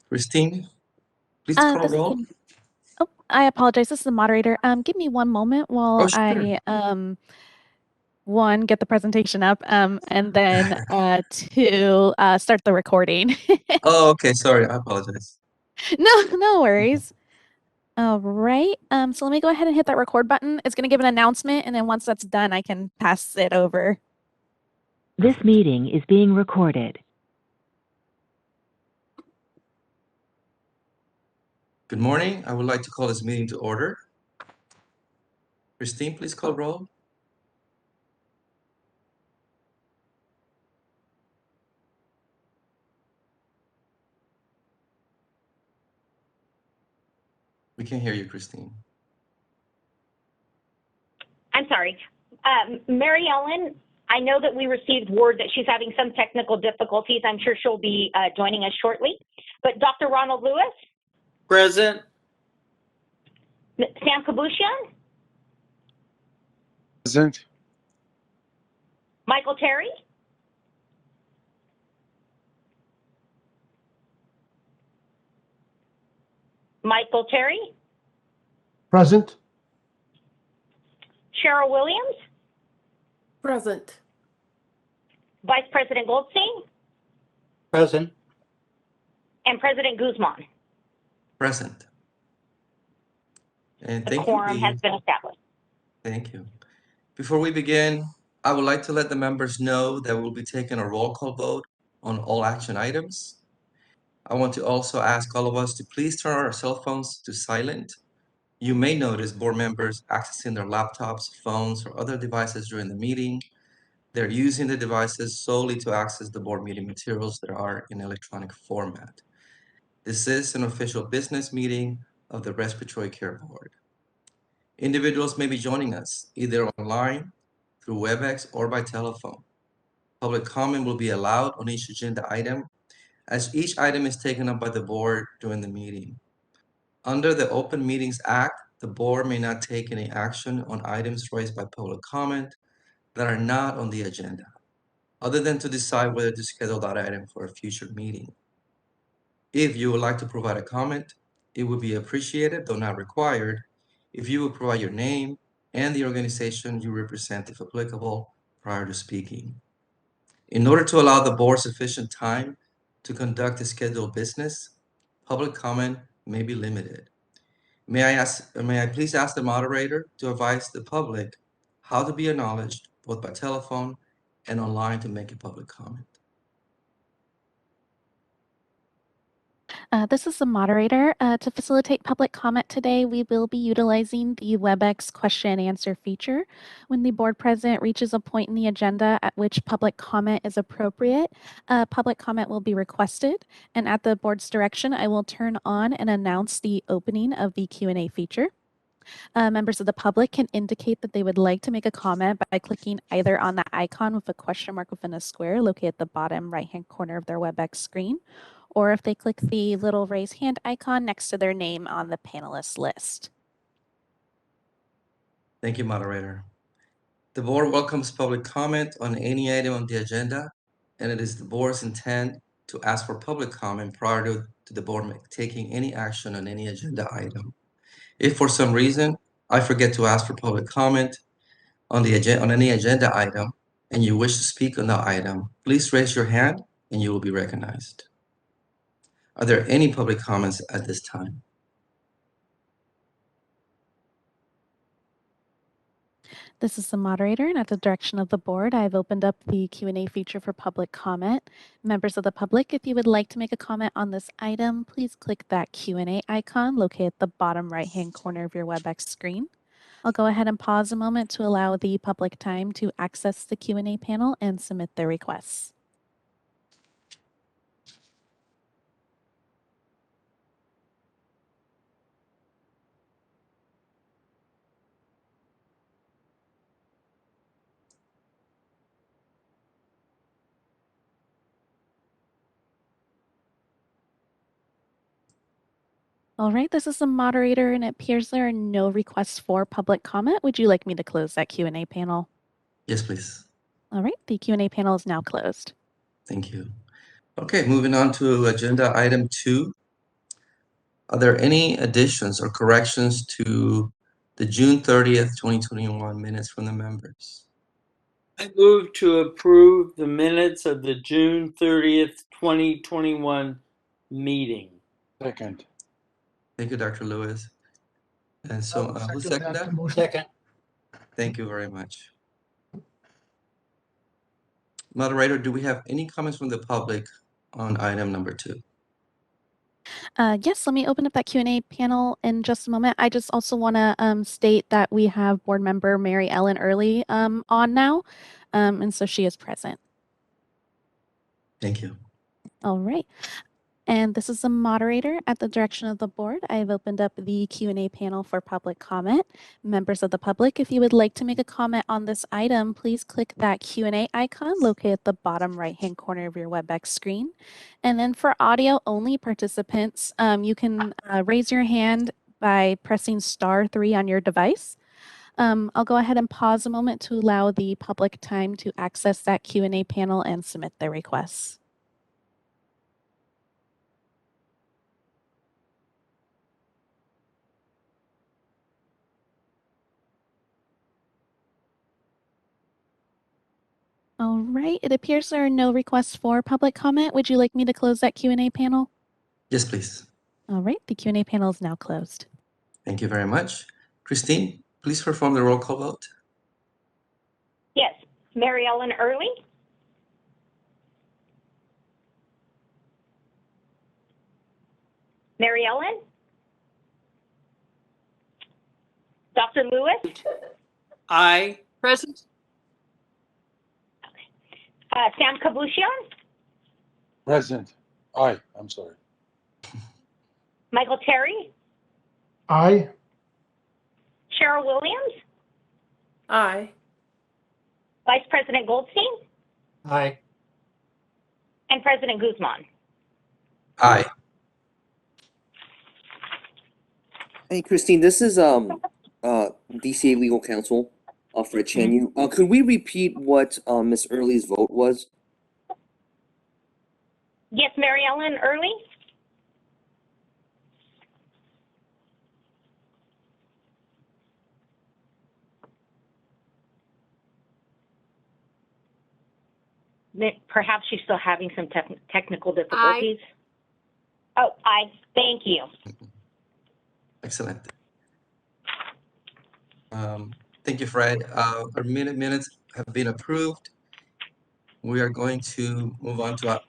Christine, please call This is roll. oh, I apologize. This is the moderator. Give me one moment while Oh, sure. one, get the presentation up, and then two, start the recording. Oh, okay. Sorry, I apologize. No worries. All right. So let me go ahead and hit that record button. It's going to give an announcement, and then once that's done, I can pass it over. This meeting is being recorded. Good morning. I would like to call this meeting to order. Christine, please call roll. We can't hear you, Christine. I'm sorry. Mary Ellen, I know that we received word that she's having some technical difficulties. I'm sure she'll be joining us shortly. But Dr. Ronald Lewis? Present. Sam Kabushian? Present. Michael Terry? Michael Terry? Present. Cheryl Williams? Present. Vice President Goldstein? Present. And President Guzman? Present. And The thank quorum you. has been established. Thank you. Before we begin, I would like to let the members know that we'll be taking a roll call vote on all action items. I want to also ask all of us to please turn our cell phones to silent. You may notice board members accessing their laptops, phones, or other devices during the meeting. They're using the devices solely to access the board meeting materials that are in electronic format. This is an official business meeting of the Respiratory Care Board. Individuals may be joining us either online, through WebEx, or by telephone. Public comment will be allowed on each agenda item, as each item is taken up by the board during the meeting. Under the Open Meetings Act, the board may not take any action on items raised by public comment that are not on the agenda, other than to decide whether to schedule that item for a future meeting. If you would like to provide a comment, it would be appreciated, though not required, if you would provide your name and the organization you represent, if applicable, prior to speaking. In order to allow the board sufficient time to conduct the scheduled business, public comment may be limited. May I please ask the moderator to advise the public how to be acknowledged both by telephone and online to make a public comment? This is the moderator. To facilitate public comment today, we will be utilizing the WebEx question and answer feature. When the board president reaches a point in the agenda at which public comment is appropriate, public comment will be requested. And at the board's direction, I will turn on and announce the opening of the Q&A feature. Members of the public can indicate that they would like to make a comment by clicking either on the icon with a question mark within a square located at the bottom right-hand corner of their WebEx screen, or if they click the little raise hand icon next to their name on the panelist list. Thank you, moderator. The board welcomes public comment on any item on the agenda, and it is the board's intent to ask for public comment prior to the board taking any action on any agenda item. If for some reason I forget to ask for public comment on any agenda item and you wish to speak on that item, please raise your hand and you will be recognized. Are there any public comments at this time? This is the moderator, and at the direction of the board, I've opened up the Q&A feature for public comment. Members of the public, if you would like to make a comment on this item, please click that Q&A icon located at the bottom right-hand corner of your WebEx screen. I'll go ahead and pause a moment to allow the public time to access the Q&A panel and submit their requests. All right, this is the moderator, and it appears there are no requests for public comment. Would you like me to close that Q&A panel? Yes, please. All right, the Q&A panel is now closed. Thank you. Okay, moving on to agenda item 2, Are there any additions or corrections to the June 30th, 2021 minutes from the members? I move to approve the minutes of the June 30th, 2021 meeting. Second. Thank you, Dr. Lewis. And so, who seconded that? Motion. Second. Thank you very much. Moderator, do we have any comments from the public on item number 2? Yes, let me open up that Q&A panel in just a moment. I just also want to state that we have board member Mary Ellen Early on now, and so she is present. Thank you. All right. And this is the moderator. At the direction of the board, I have opened up the Q&A panel for public comment. Members of the public, if you would like to make a comment on this item, please click that Q&A icon located at the bottom right-hand corner of your WebEx screen. And then for audio-only participants, you can raise your hand by pressing *3 on your device. I'll go ahead and pause a moment to allow the public time to access that Q&A panel and submit their requests. All right, it appears there are no requests for public comment. Would you like me to close that Q&A panel? Yes, please. All right, the Q&A panel is now closed. Thank you very much. Christine, please perform the roll call vote. Yes. Mary Ellen Early? Mary Ellen? Dr. Lewis? Aye. Present. Sam Kabusian? Present. Aye, I'm sorry. Michael Terry? Aye. Cheryl Williams? Aye. Vice President Goldstein? Aye. And President Guzman? Aye. Hey, Christine, this is DCA Legal Counsel, Fred Chanyu. Could we repeat what Ms. Early's vote was? Yes, Mary Ellen Early? Perhaps she's still having some technical difficulties. Oh, aye. Thank you. Excellent. Thank you, Fred. Our minutes have been approved. We are going to move on to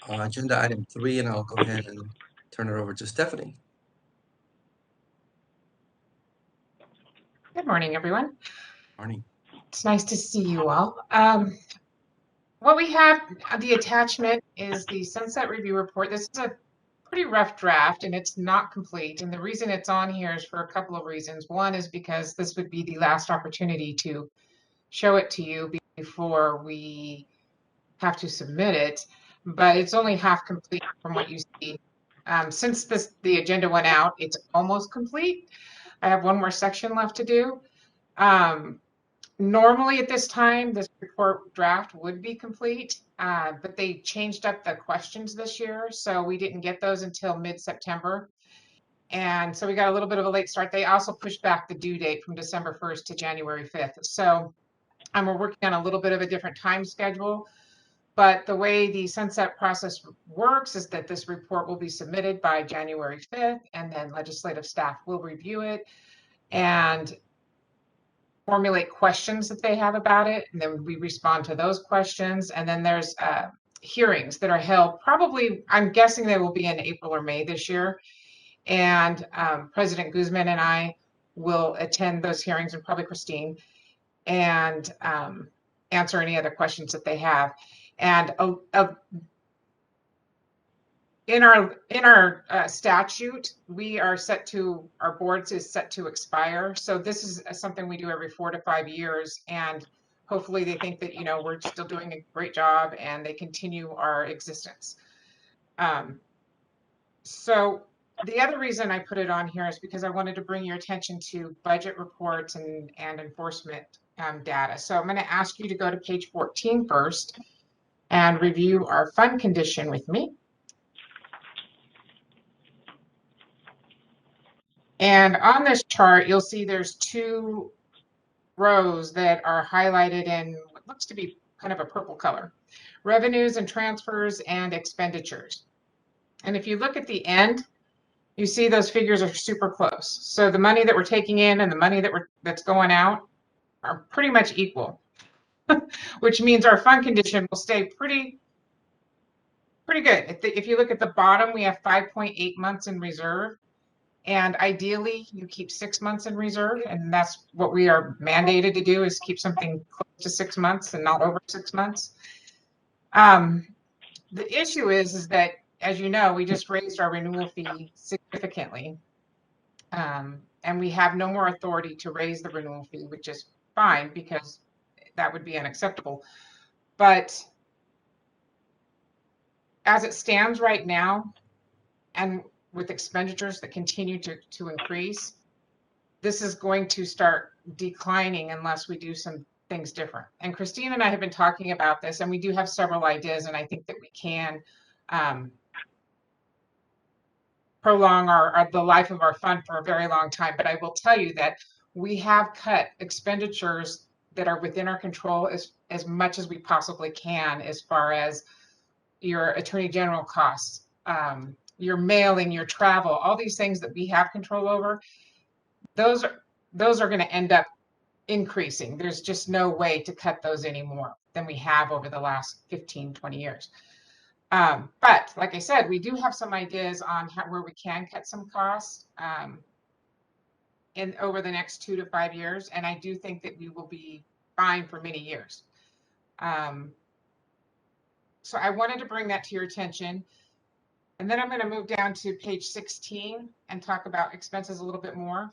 agenda item 3, and I'll go ahead and turn it over to Stephanie. Good morning, everyone. Morning. It's nice to see you all. What we have, the attachment is the Sunset Review Report. This is a pretty rough draft and it's not complete. And the reason it's on here is for a couple of reasons. One is because this would be the last opportunity to show it to you before we have to submit it, but it's only half complete from what you see. Since the agenda went out, it's almost complete. I have one more section left to do. Normally at this time, this report draft would be complete, but they changed up the questions this year, so we didn't get those until mid-September. And so we got a little bit of a late start. They also pushed back the due date from December 1st to January 5th. So we're working on a little bit of a different time schedule. But the way the sunset process works is that this report will be submitted by January 5th, and then legislative staff will review it and formulate questions that they have about it, and then we respond to those questions. And then there's hearings that are held, probably, I'm guessing they will be in April or May this year. And President Guzman and I will attend those hearings, and probably Christine, and answer any other questions that they have. And in our statute, our boards is set to expire. So this is something we do every 4 to 5 years, and hopefully they think that, we're still doing a great job and they continue our existence. So the other reason I put it on here is because I wanted to bring your attention to budget reports and enforcement data. So I'm going to ask you to go to page 14 first and review our fund condition with me. And on this chart, you'll see there's two rows that are highlighted in what looks to be kind of a purple color: revenues and transfers and expenditures. And if you look at the end, you see those figures are super close. So the money that we're taking in and the money that's going out are pretty much equal, which means our fund condition will stay pretty good. If you look at the bottom, we have 5.8 months in reserve. And ideally, you keep 6 months in reserve, and that's what we are mandated to do, is keep something close to 6 months and not over 6 months. The issue is that, as you know, we just raised our renewal fee significantly, and we have no more authority to raise the renewal fee, which is fine because that would be unacceptable. But as it stands right now, and with expenditures that continue to increase, this is going to start declining unless we do some things different. And Christine and I have been talking about this, and we do have several ideas, and I think that we can prolong the life of our fund for a very long time. But I will tell you that we have cut expenditures that are within our control as much as we possibly can, as far as your attorney general costs, your mailing, your travel, all these things that we have control over. Those are going to end up increasing. There's just no way to cut those anymore than we have over the last 15, 20 years. But like I said, we do have some ideas on where we can cut some costs over the next 2 to 5 years. And I do think that we will be fine for many years. So I wanted to bring that to your attention. And then I'm going to move down to page 16 and talk about expenses a little bit more.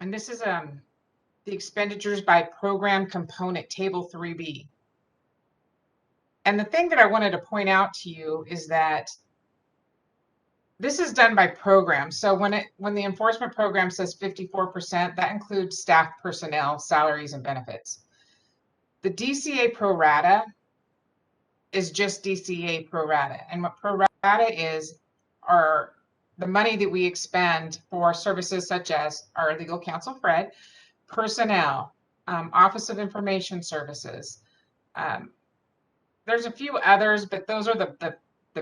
And this is the expenditures by program component, table 3B. And the thing that I wanted to point out to you is that this is done by program. So when the enforcement program says 54%, that includes staff personnel, salaries, and benefits. The DCA pro rata is just DCA pro rata. And what pro rata is are the money that we expend for services such as our legal counsel, Fred, personnel, Office of Information Services. There's a few others, but those are the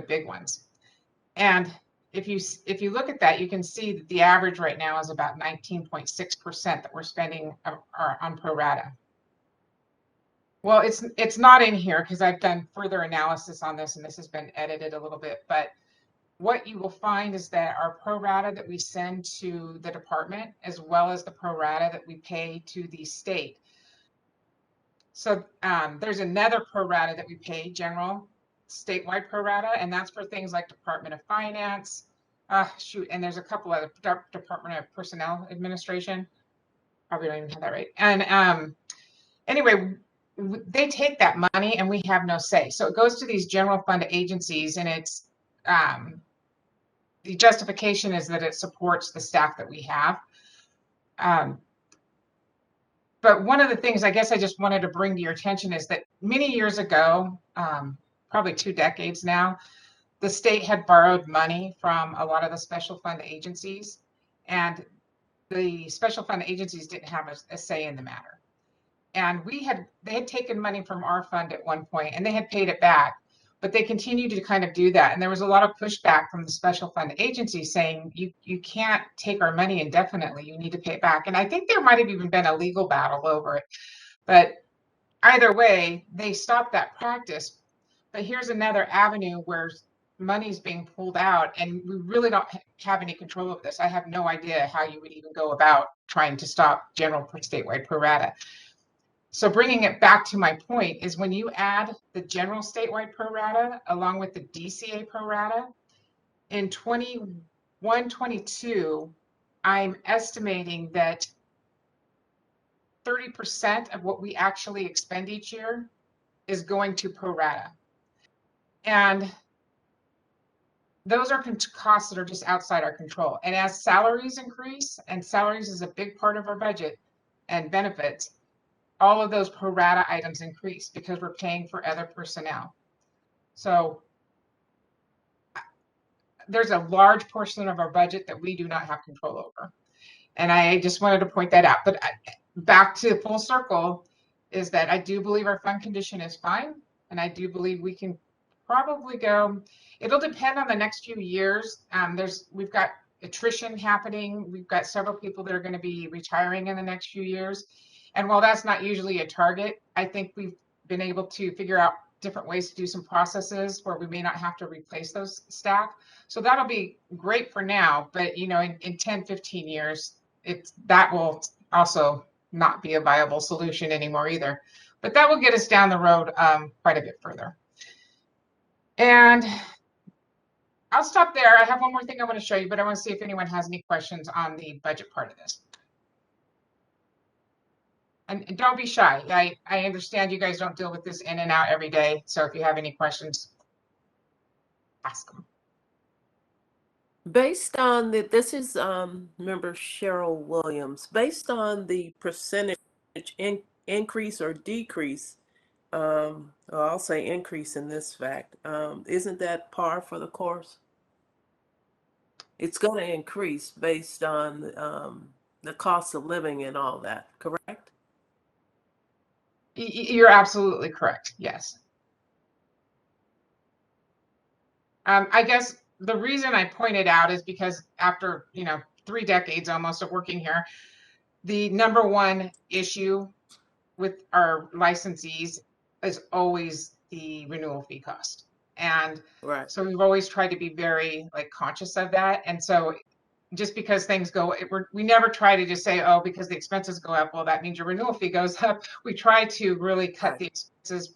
big ones. And if you look at that, you can see that the average right now is about 19.6% that we're spending on pro rata. Well, it's not in here because I've done further analysis on this, and this has been edited a little bit. But what you will find is that our pro rata that we send to the department, as well as the pro rata that we pay to the state. So there's another pro rata that we pay, general statewide pro rata, and that's for things like Department of Finance, and there's a couple of Department of Personnel Administration. Probably don't even have that right. And anyway, they take that money and we have no say. So it goes to these general fund agencies, and it's the justification is that it supports the staff that we have. But one of the things I guess I just wanted to bring to your attention is that many years ago, probably 2 decades now, the state had borrowed money from a lot of the special fund agencies, and the special fund agencies didn't have a say in the matter. And they had taken money from our fund at one point, and they had paid it back, but they continued to kind of do that. And there was a lot of pushback from the special fund agency saying, you can't take our money indefinitely, you need to pay it back. And I think there might have even been a legal battle over it. But either way, they stopped that practice. But here's another avenue where money's being pulled out, and we really don't have any control of this. I have no idea how you would even go about trying to stop general statewide pro rata. So bringing it back to my point is, when you add the general statewide pro rata along with the DCA pro rata in 21-22, I'm estimating that 30% of what we actually expend each year is going to pro rata. And those are costs that are just outside our control. And as salaries increase, and salaries is a big part of our budget, and benefits, all of those pro rata items increase because we're paying for other personnel. So there's a large portion of our budget that we do not have control over. And I just wanted to point that out. But back to full circle is that I do believe our fund condition is fine. And I do believe we can probably go. It'll depend on the next few years. We've got attrition happening. We've got several people that are going to be retiring in the next few years. And while that's not usually a target, I think we've been able to figure out different ways to do some processes where we may not have to replace those staff. So that'll be great for now, but you know, in 10, 15 years, that will also not be a viable solution anymore either. But that will get us down the road quite a bit further. And I'll stop there. I have one more thing I want to show you, but I want to see if anyone has any questions on the budget part of this. And don't be shy. I understand you guys don't deal with this in and out every day. So if you have any questions, ask them. Based on this is member Cheryl Williams. Based on the percentage increase or decrease, or I'll say increase in this fact, isn't that par for the course? It's going to increase based on the cost of living and all that, correct? You're absolutely correct. Yes. I guess the reason I pointed out is because after 3 decades almost of working here, the number one issue with our licensees is always the renewal fee cost. And right. So we've always tried to be very conscious of that. And so just because things go, we never try to just say, oh, because the expenses go up, well, that means your renewal fee goes up. We try to really cut the expenses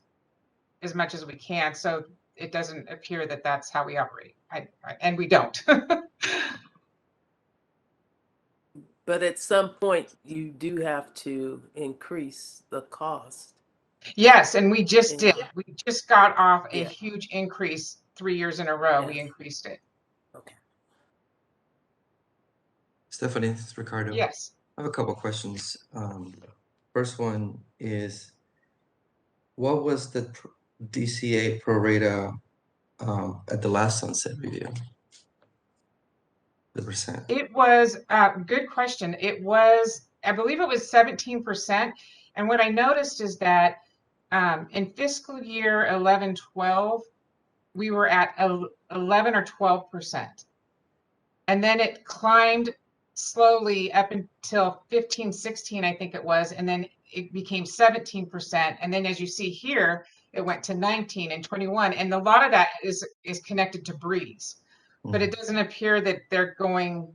as much as we can, so it doesn't appear that that's how we operate. And we don't. But at some point, you do have to increase the cost. Yes, and we just did. We just got off a Yeah. huge increase 3 years in a row. Yes. We increased it. Okay. Stephanie, this is Ricardo. Yes. I have a couple questions. First one is, what was the DCA pro rata at the last sunset review? The percent. It was good question. It was, I believe it was 17%. And what I noticed is that in fiscal year 11-12, we were at 11 or 12%. And then it climbed slowly up until 15-16, I think it was. And then it became 17%. And then as you see here, it went to 19 and 21. And a lot of that is connected to Breeze. But it doesn't appear that they're going,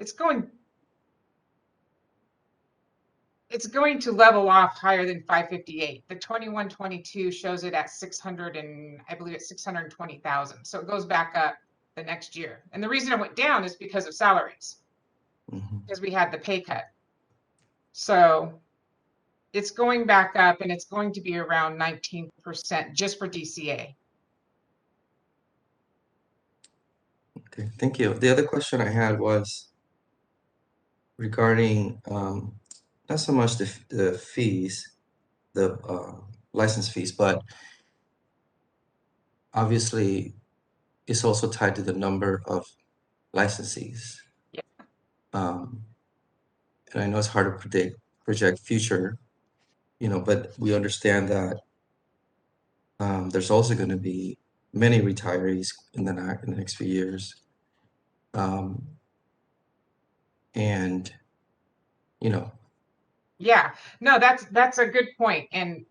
it's going to level off higher than 558. The 21-22 shows it at 600 and I believe it's 620,000. So it goes back up the next year. And the reason it went down is because of salaries, because we had the pay cut. So it's going back up and it's going to be around 19% just for DCA. Okay, thank you. The other question I had was regarding not so much the fees, the license fees, but obviously it's also tied to the number of licensees. Yeah. And I know it's hard to project future, but we understand that there's also going to be many retirees in the next few years. And yeah, no, that's a good point. And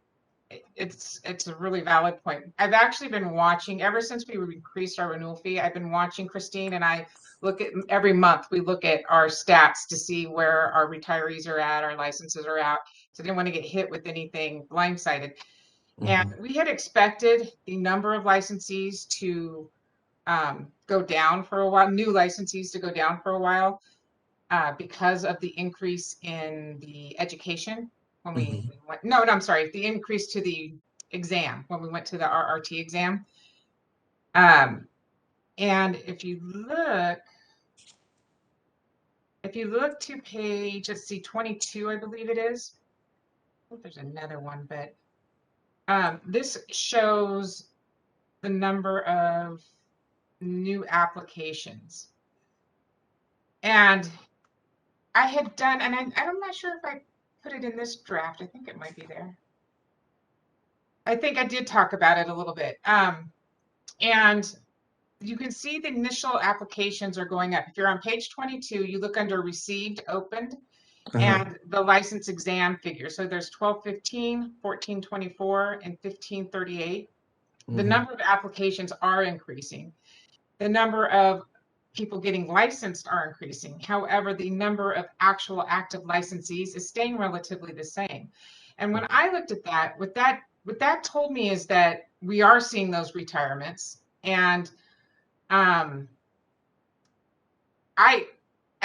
it's a really valid point. I've actually been watching ever since we increased our renewal fee. I've been watching Christine and I look at every month. We look at our stats to see where our retirees are at, our licenses are at. So I didn't want to get hit with anything blindsided. And we had expected the number of licensees to go down for a while, new licensees to go down for a while because of the increase in the education. When we went, no, I'm sorry, the increase to the exam when we went to the RRT exam. And if you look to page, let's see, 22, I believe it is. I think there's another one, but this shows the number of new applications. And I had done, and I'm not sure if I put it in this draft. I think it might be there. I think I did talk about it a little bit. And you can see the initial applications are going up. If you're on page 22, you look under received, opened, and the license exam figure. So there's 1215, 1424, and 1538. The number of applications are increasing. The number of people getting licensed are increasing. However, the number of actual active licensees is staying relatively the same. And when I looked at that, what that told me is that we are seeing those retirements, and I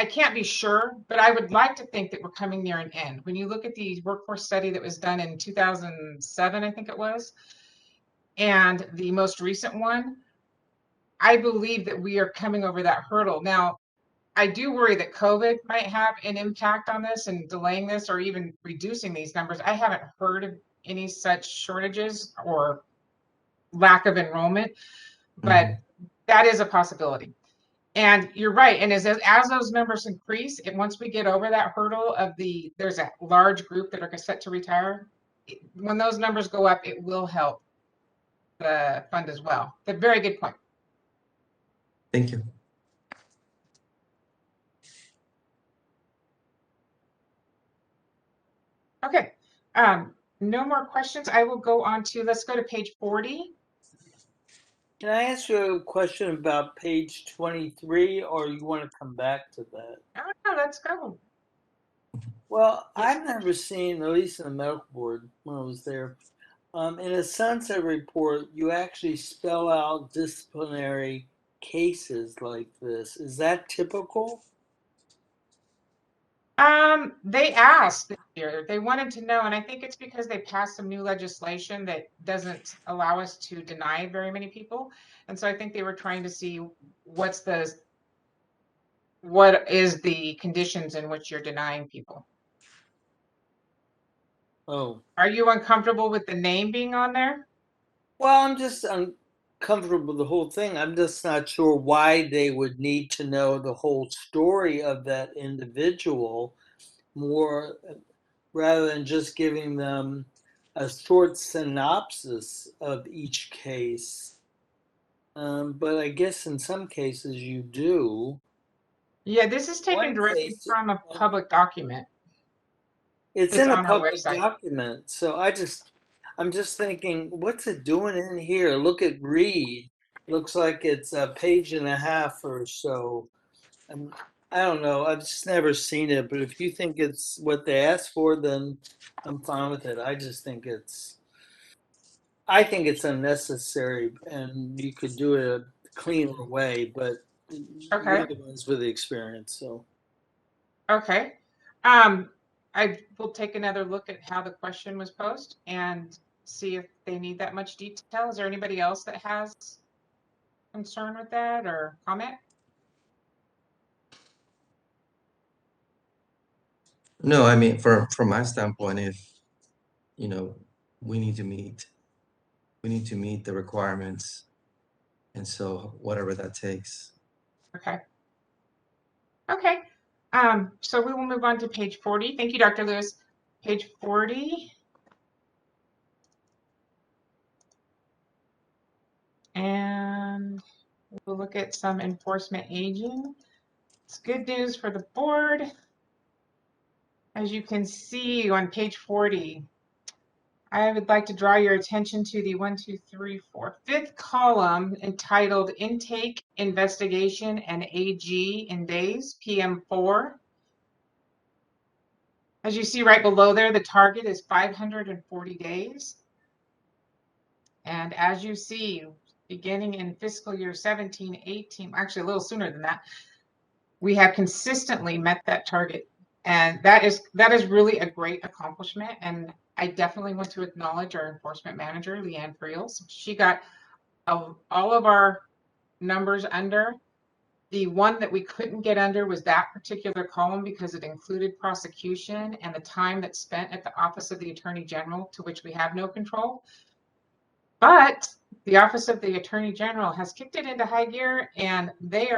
can't be sure, but I would like to think that we're coming near an end. When you look at the workforce study that was done in 2007, I think it was, and the most recent one, I believe that we are coming over that hurdle. Now, I do worry that COVID might have an impact on this and delaying this or even reducing these numbers. I haven't heard of any such shortages or lack of enrollment, but that is a possibility. And you're right. And as those numbers increase, and once we get over that hurdle of there's a large group that are set to retire, when those numbers go up, it will help the fund as well. But very good point. Thank you. Okay. No more questions. I will go on to, let's go to page 40. Can I ask you a question about page 23, or you want to come back to that? Oh, let's go. Well, I've never seen, at least in the medical board when I was there, in a sunset report, you actually spell out disciplinary cases like this. Is that typical? They asked this year, they wanted to know, and I think it's because they passed some new legislation that doesn't allow us to deny very many people. And so I think they were trying to see what is the conditions in which you're denying people. Oh. Are you uncomfortable with the name being on there? Well, I'm just uncomfortable with the whole thing. I'm just not sure why they would need to know the whole story of that individual more rather than just giving them a short synopsis of each case. But I guess in some cases you do. Yeah, this is taken One directly case, from a public document. it's It's in a on our public website. document. So I'm just thinking, what's it doing in here? Look at read. Looks like it's a page and a half or so. I don't know. I've just never seen it. But if you think it's what they asked for, then I'm fine with it. I think it's unnecessary, and you could do it a cleaner way. But Okay. you're the ones with the experience, so. Okay. I will take another look at how the question was posed and see if they need that much detail. Is there anybody else that has concern with that or comment? No, I mean, from my standpoint, if we need to meet the requirements, and so whatever that takes. Okay. Okay. So we will move on to page 40. Thank you, Dr. Lewis. Page 40. And we'll look at some enforcement aging. It's good news for the board. As you can see on page 40, I would like to draw your attention to the 5th column entitled Intake, Investigation, and AG in Days, PM4. As you see right below there, the target is 540 days. And as you see, beginning in fiscal year 17-18, actually a little sooner than that, we have consistently met that target. And that is really a great accomplishment. And I definitely want to acknowledge our enforcement manager, Leanne Friels. She got all of our numbers under. The one that we couldn't get under was that particular column because it included prosecution and the time that's spent at the Office of the Attorney General, to which we have no control. But the Office of the Attorney General has kicked it into high gear, and we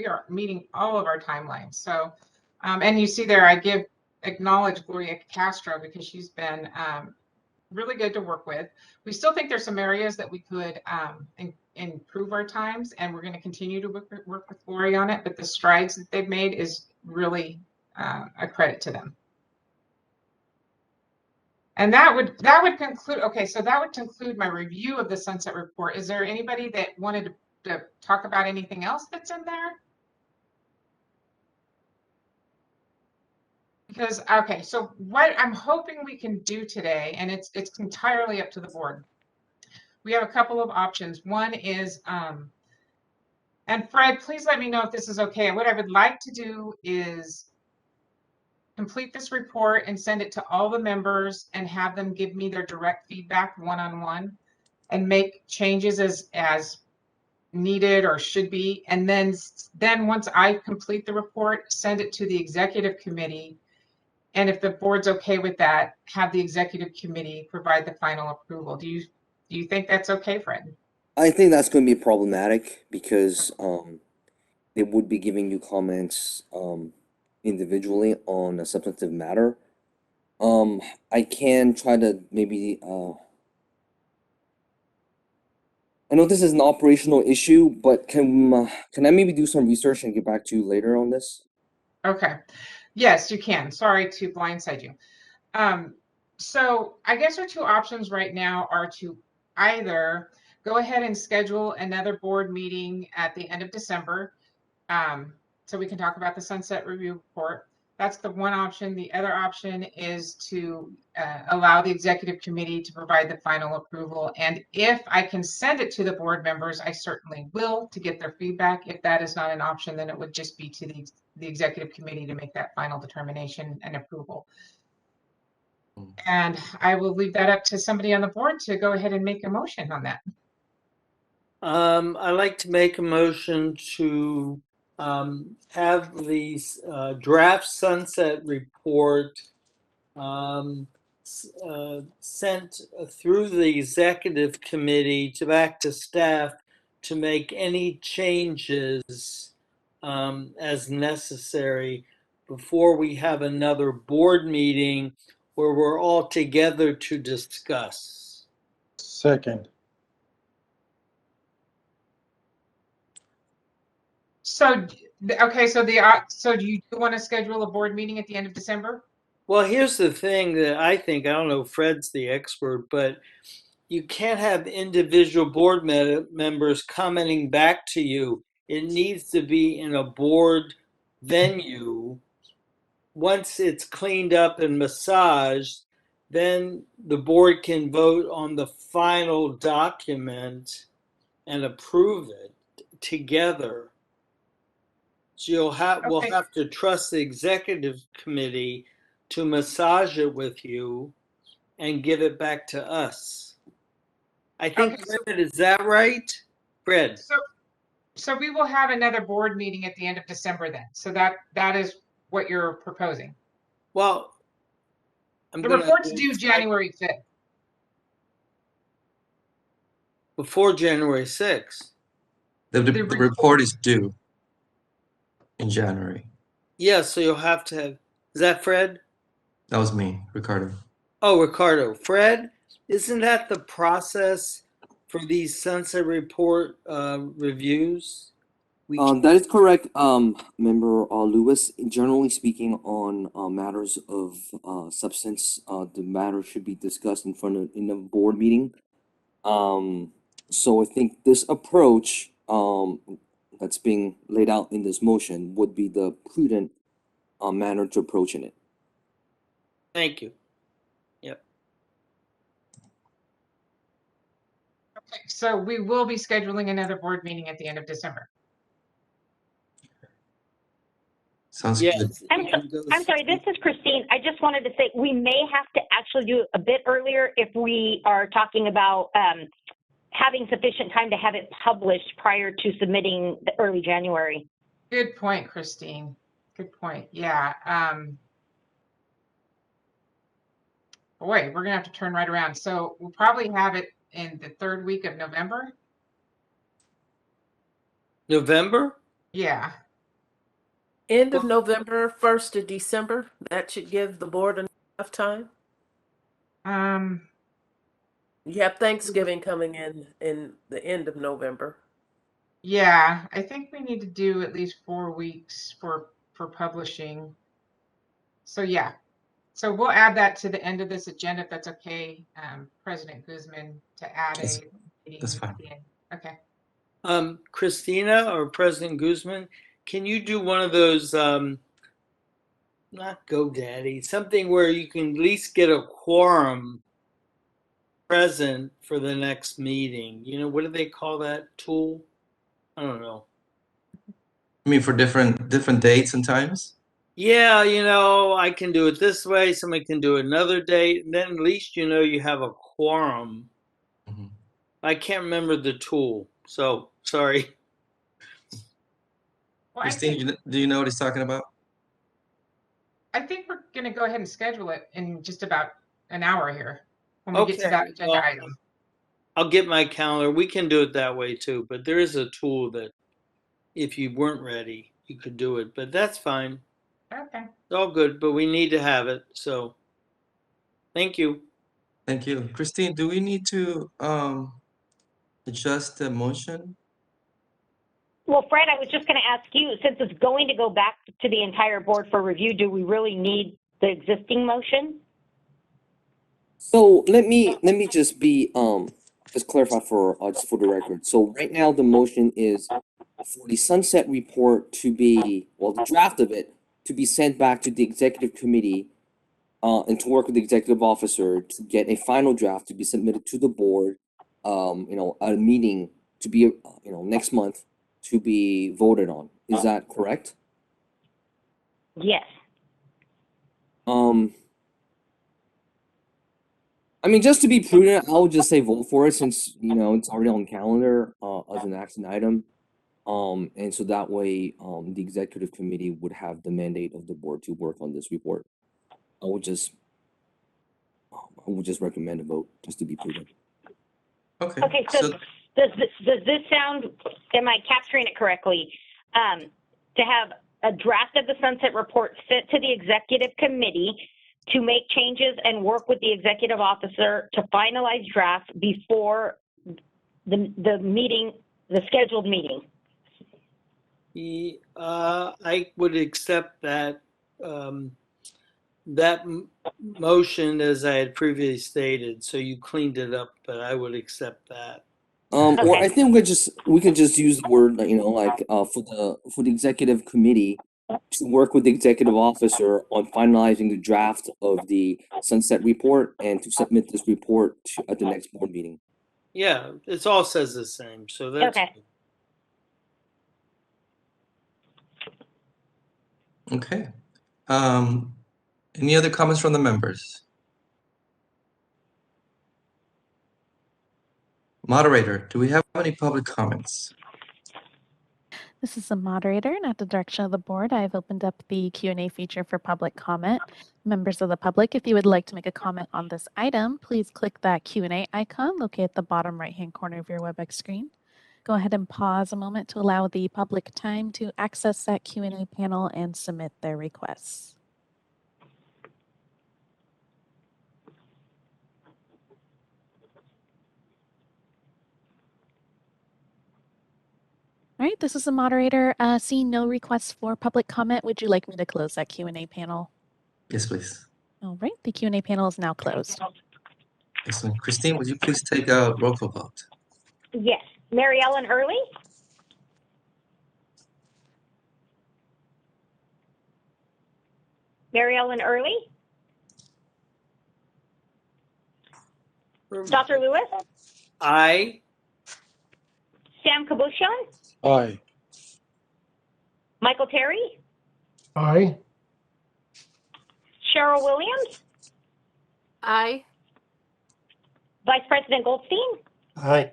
are meeting all of our timelines. So And you see there, I acknowledge Gloria Castro because she's been really good to work with. We still think there's some areas that we could improve our times, and we're going to continue to work with Gloria on it. But the strides that they've made is really a credit to them. And that would conclude. Okay, so that would conclude my review of the Sunset Report. Is there anybody that wanted to talk about anything else that's in there? Because, okay, so what I'm hoping we can do today, and it's entirely up to the board. We have a couple of options. One is, and Fred, please let me know if this is okay. What I would like to do is complete this report and send it to all the members and have them give me their direct feedback one-on-one and make changes as needed or should be. And then once I complete the report, send it to the executive committee. And if the board's okay with that, have the executive committee provide the final approval. Do you think that's okay, Fred? I think that's going to be problematic because they would be giving you comments individually on a substantive matter. I can try to maybe I know this is an operational issue, but can I maybe do some research and get back to you later on this? Okay. Yes, you can. Sorry to blindside you. So I guess our two options right now are to either go ahead and schedule another board meeting at the end of December, so we can talk about the Sunset Review Report. That's the one option. The other option is to allow the executive committee to provide the final approval. And if I can send it to the board members, I certainly will to get their feedback. If that is not an option, then it would just be to the executive committee to make that final determination and approval. And I will leave that up to somebody on the board to go ahead and make a motion on that. I'd like to make a motion to have the draft sunset report sent through the executive committee back to staff to make any changes as necessary before we have another board meeting where we're all together to discuss. Second. So, okay, so so do you want to schedule a board meeting at the end of December? Well, here's the thing that I think, I don't know, Fred's the expert, but you can't have individual board members commenting back to you. It needs to be in a board venue. Once it's cleaned up and massaged, then the board can vote on the final document and approve it together. So we'll have to trust the executive committee to massage it with you and give it back to us. I think, Okay, Fred, is that right? Fred? So we will have another board meeting at the end of December then. So that is what you're proposing. Well, the report's due January 5th. Before January 6th. The report is due in January. Yeah, so you'll have to have, is that Fred? That was me, Ricardo. Oh, Ricardo. Fred, isn't that the process for these Sunset Report reviews? That is correct, Member Lewis. Generally speaking, on matters of substance, the matter should be discussed in a board meeting. So I think this approach that's being laid out in this motion would be the prudent manner to approaching it. Thank you. Yep. Okay, so we will be scheduling another board meeting at the end of December. Sounds good. I'm sorry, this is Christine. I just wanted to say we may have to actually do it a bit earlier if we are talking about having sufficient time to have it published prior to submitting the early January. Good point, Christine. Good point. Yeah. Boy, we're gonna have to turn right around. So we'll probably have it in the third week of November. November? Yeah. End of November, 1st of December. That should give the board enough time. You have Thanksgiving coming in the end of November. Yeah, I think we need to do at least 4 weeks for publishing. So yeah, so we'll add that to the end of this agenda if that's okay, President Guzman, to add That's- a meeting that's at fine. the end. Okay. Christina or President Guzman, can you do one of those, not GoDaddy, something where you can at least get a quorum present for the next meeting? You know, what do they call that tool? I don't know. I mean, for different dates and times? Yeah, you know, I can do it this way, somebody can do another date, and then at least you know you have a quorum. Mhm. I can't remember the tool, so sorry. Well, Christine, do you know what he's talking about? I think we're going to go ahead and schedule it in just about an hour here when we get to Okay, that agenda well, item. I'll get my calendar. We can do it that way too, but there is a tool that if you weren't ready, you could do it, but that's fine. Okay. It's all good, but we need to have it, so thank you. Thank you. Christine, do we need to adjust the motion? Well, Fred, I was just going to ask you, since it's going to go back to the entire board for review, do we really need the existing motion? So let me just be just clarify for just for the record. So right now the motion is for the sunset report to be, well, the draft of it to be sent back to the executive committee and to work with the executive officer to get a final draft to be submitted to the board, you know, at a meeting to be, you know, next month to be voted on. Is that correct? Yes. I mean, just to be prudent, I would just say vote for it since, you know, it's already on the calendar as an action item. And so that way, the executive committee would have the mandate of the board to work on this report. I would just recommend a vote just to be prudent. Okay. Okay, so does this sound, am I capturing it correctly? To have a draft of the sunset report sent to the executive committee to make changes and work with the executive officer to finalize draft before the meeting, the scheduled meeting. I would accept that motion as I had previously stated. So you cleaned it up, but I would accept that. Or Okay. I think we can just use the word, you know, like for the executive committee to work with the executive officer on finalizing the draft of the sunset report and to submit this report at the next board meeting. Yeah, it all says the same. So that's Okay. Okay. Any other comments from the members? Moderator, do we have any public comments? This is the moderator, and at the direction of the board, I've opened up the Q&A feature for public comment. Members of the public, if you would like to make a comment on this item, please click that Q&A icon located at the bottom right-hand corner of your WebEx screen. Go ahead and pause a moment to allow the public time to access that Q&A panel and submit their requests. All right, this is the moderator. Seeing no requests for public comment, would you like me to close that Q&A panel? Yes, please. All right, the Q&A panel is now closed. Excellent. Christine, would you please take a roll call vote? Yes. Mary Ellen Early? Mary Ellen Early? Dr. Lewis? Aye. Sam Kabushian? Aye. Michael Terry? Aye. Cheryl Williams? Aye. Vice President Goldstein? Aye.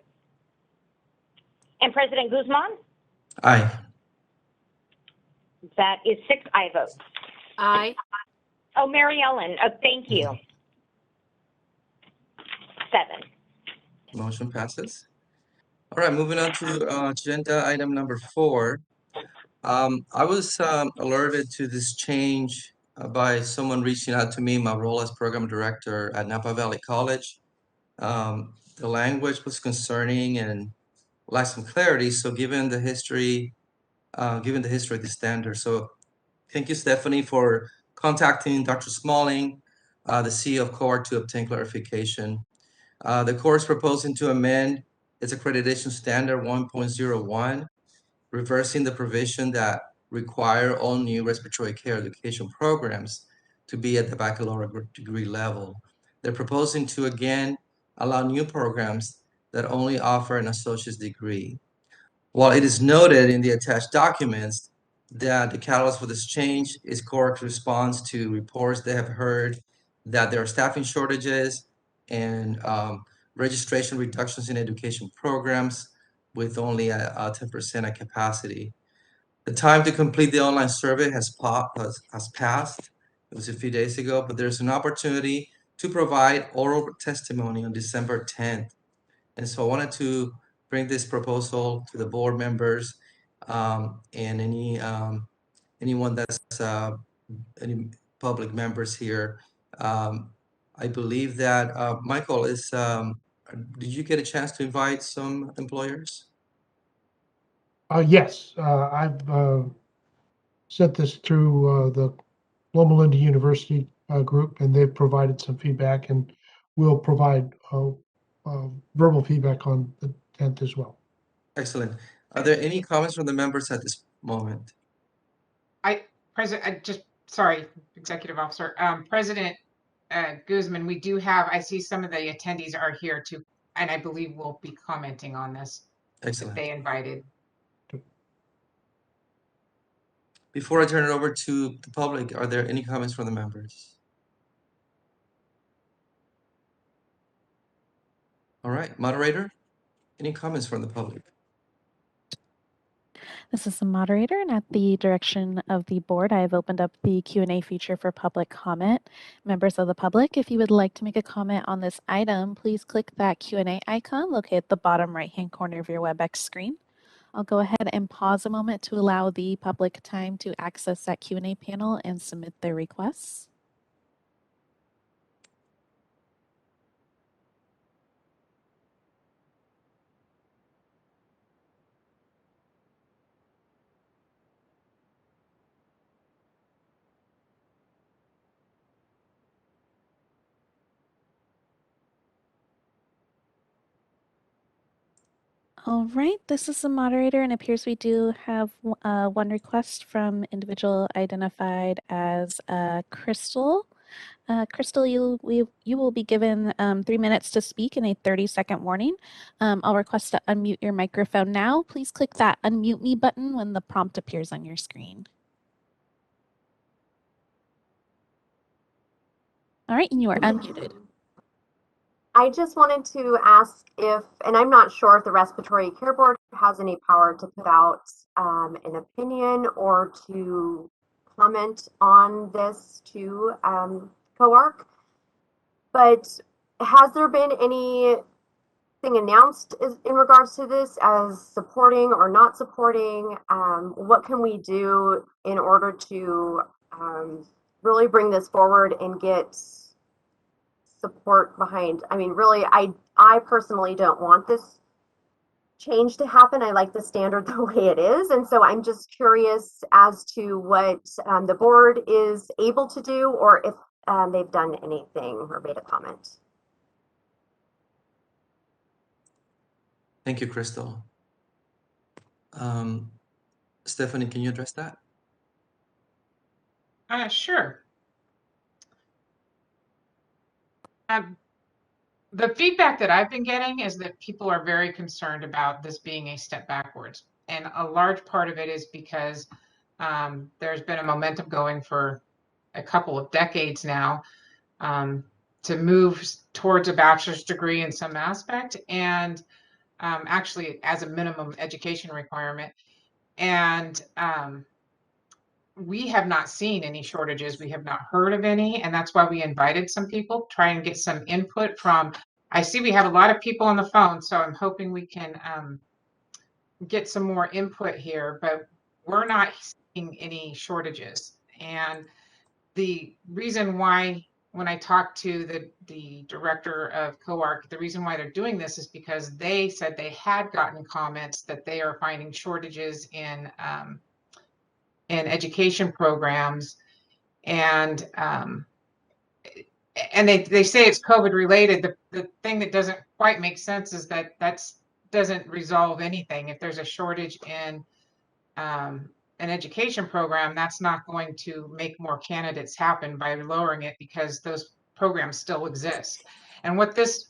And President Guzman? Aye. That is 6 aye votes. Aye. Oh, Mary Ellen, thank you. 7. Motion passes. All right, moving on to agenda item number 4. I was alerted to this change by someone reaching out to me, my role as program director at Napa Valley College. The language was concerning and lacked some clarity. So given the history of the standard. So thank you, Stephanie, for contacting Dr. Smalling, the CEO of CORE, to obtain clarification. The CORE is proposing to amend its accreditation standard 1.01, reversing the provision that require all new respiratory care education programs to be at the baccalaureate degree level. They're proposing to again allow new programs that only offer an associate's degree. While it is noted in the attached documents that the catalyst for this change is CORE's response to reports they have heard that there are staffing shortages and registration reductions in education programs with only a 10% of capacity. The time to complete the online survey has passed. It was a few days ago, but there's an opportunity to provide oral testimony on December 10th. And so I wanted to bring this proposal to the board members and anyone that's any public members here. I believe that Michael is. Did you get a chance to invite some employers? Yes, I've sent this through the Loma Linda University group, and they've provided some feedback, and we'll provide verbal feedback on the 10th as well. Excellent. Are there any comments from the members at this moment? Sorry, Executive Officer, President Guzman, we do have, I see some of the attendees are here too, and I believe will be commenting on this. Excellent. They invited. Before I turn it over to the public, are there any comments from the members? All right, moderator, any comments from the public? This is the moderator, and at the direction of the board, I have opened up the Q&A feature for public comment. Members of the public, if you would like to make a comment on this item, please click that Q&A icon located at the bottom right-hand corner of your WebEx screen. I'll go ahead and pause a moment to allow the public time to access that Q&A panel and submit their requests. All right, this is the moderator, and it appears we do have one request from individual identified as Crystal. Crystal, you will be given 3 minutes to speak in a 30-second warning. I'll request to unmute your microphone now. Please click that unmute me button when the prompt appears on your screen. All right, and you are unmuted. I just wanted to ask if, and I'm not sure if the Respiratory Care Board has any power to put out an opinion or to comment on this to COARC, but has there been anything announced in regards to this as supporting or not supporting? What can we do in order to really bring this forward and get support behind? I mean, really, I personally don't want this change to happen. I like the standard the way it is. And so I'm just curious as to what the board is able to do, or if they've done anything or made a comment. Thank you, Crystal. Stephanie, can you address that? Sure. The feedback that I've been getting is that people are very concerned about this being a step backwards. And a large part of it is because there's been a momentum going for a couple of decades now to move towards a bachelor's degree in some aspect, and actually as a minimum education requirement. And we have not seen any shortages. We have not heard of any. And that's why we invited some people, try and get some input from, I see we have a lot of people on the phone, so I'm hoping we can get some more input here. But we're not seeing any shortages. And the reason why, when I talked to the director of COARC, the reason why they're doing this is because they said they had gotten comments that they are finding shortages in education programs, and they say it's COVID related. The thing that doesn't quite make sense is that doesn't resolve anything. If there's a shortage in an education program, that's not going to make more candidates happen by lowering it, because those programs still exist. And what this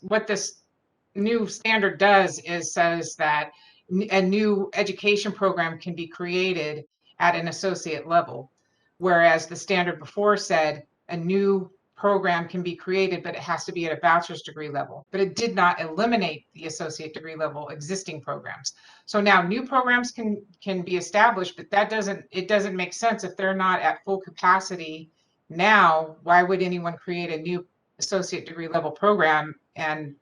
new standard does is says that a new education program can be created at an associate level, whereas the standard before said a new program can be created, but it has to be at a bachelor's degree level. But it did not eliminate the associate degree level existing programs. So now new programs can be established, but it doesn't make sense if they're not at full capacity now. Why would anyone create a new associate degree level program and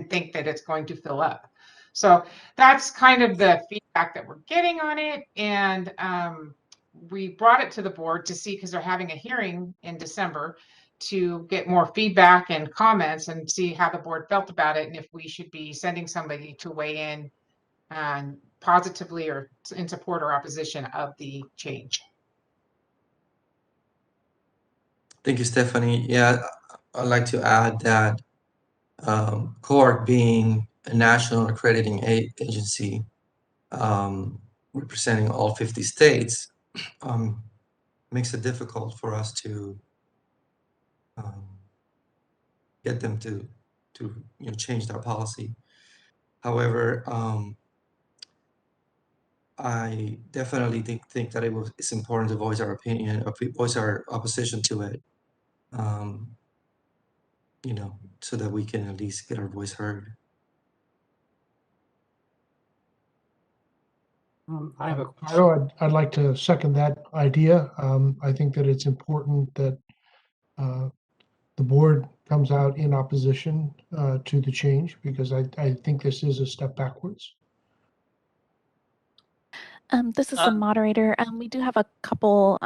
think that it's going to fill up? So that's kind of the feedback that we're getting on it. And we brought it to the board to see, because they're having a hearing in December, to get more feedback and comments and see how the board felt about it, and if we should be sending somebody to weigh in positively or in support or opposition of the change. Thank you, Stephanie. Yeah, I'd like to add that COARC, being a national accrediting agency representing all 50 states, makes it difficult for us to get them to change their policy. However, I definitely think that it's important to voice our opinion, or voice our opposition to it, so that we can at least get our voice heard. I have a question. I'd like to second that idea. I think that it's important that the board comes out in opposition to the change, because I think this is a step backwards. This is the moderator. We do have a couple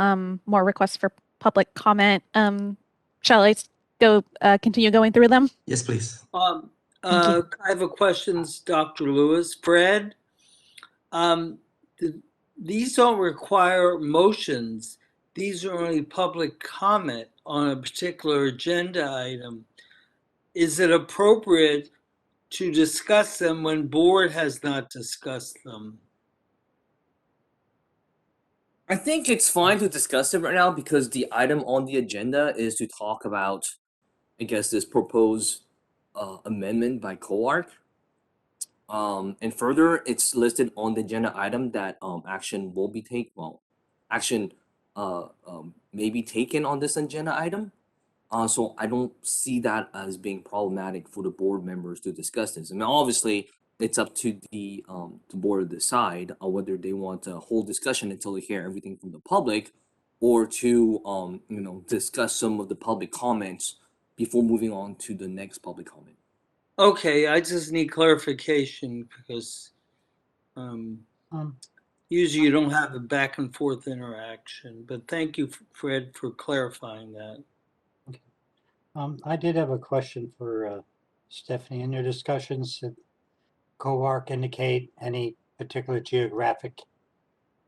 more requests for public comment. Shall I go continue going through them? Yes, please. I have a question, Dr. Lewis. Fred, these don't require motions. These are only public comment on a particular agenda item. Is it appropriate to discuss them when board has not discussed them? I think it's fine to discuss it right now, because the item on the agenda is to talk about, I guess, this proposed amendment by COARC. And further, it's listed on the agenda item that action will be taken. Well, action may be taken on this agenda item. So I don't see that as being problematic for the board members to discuss this. I mean, obviously, it's up to the board to decide whether they want to hold discussion until they hear everything from the public, or to discuss some of the public comments before moving on to the next public comment. Okay, I just need clarification, because usually you don't have a back and forth interaction. But thank you, Fred, for clarifying that. Okay. I did have a question for Stephanie. In your discussions, did COARC indicate any particular geographic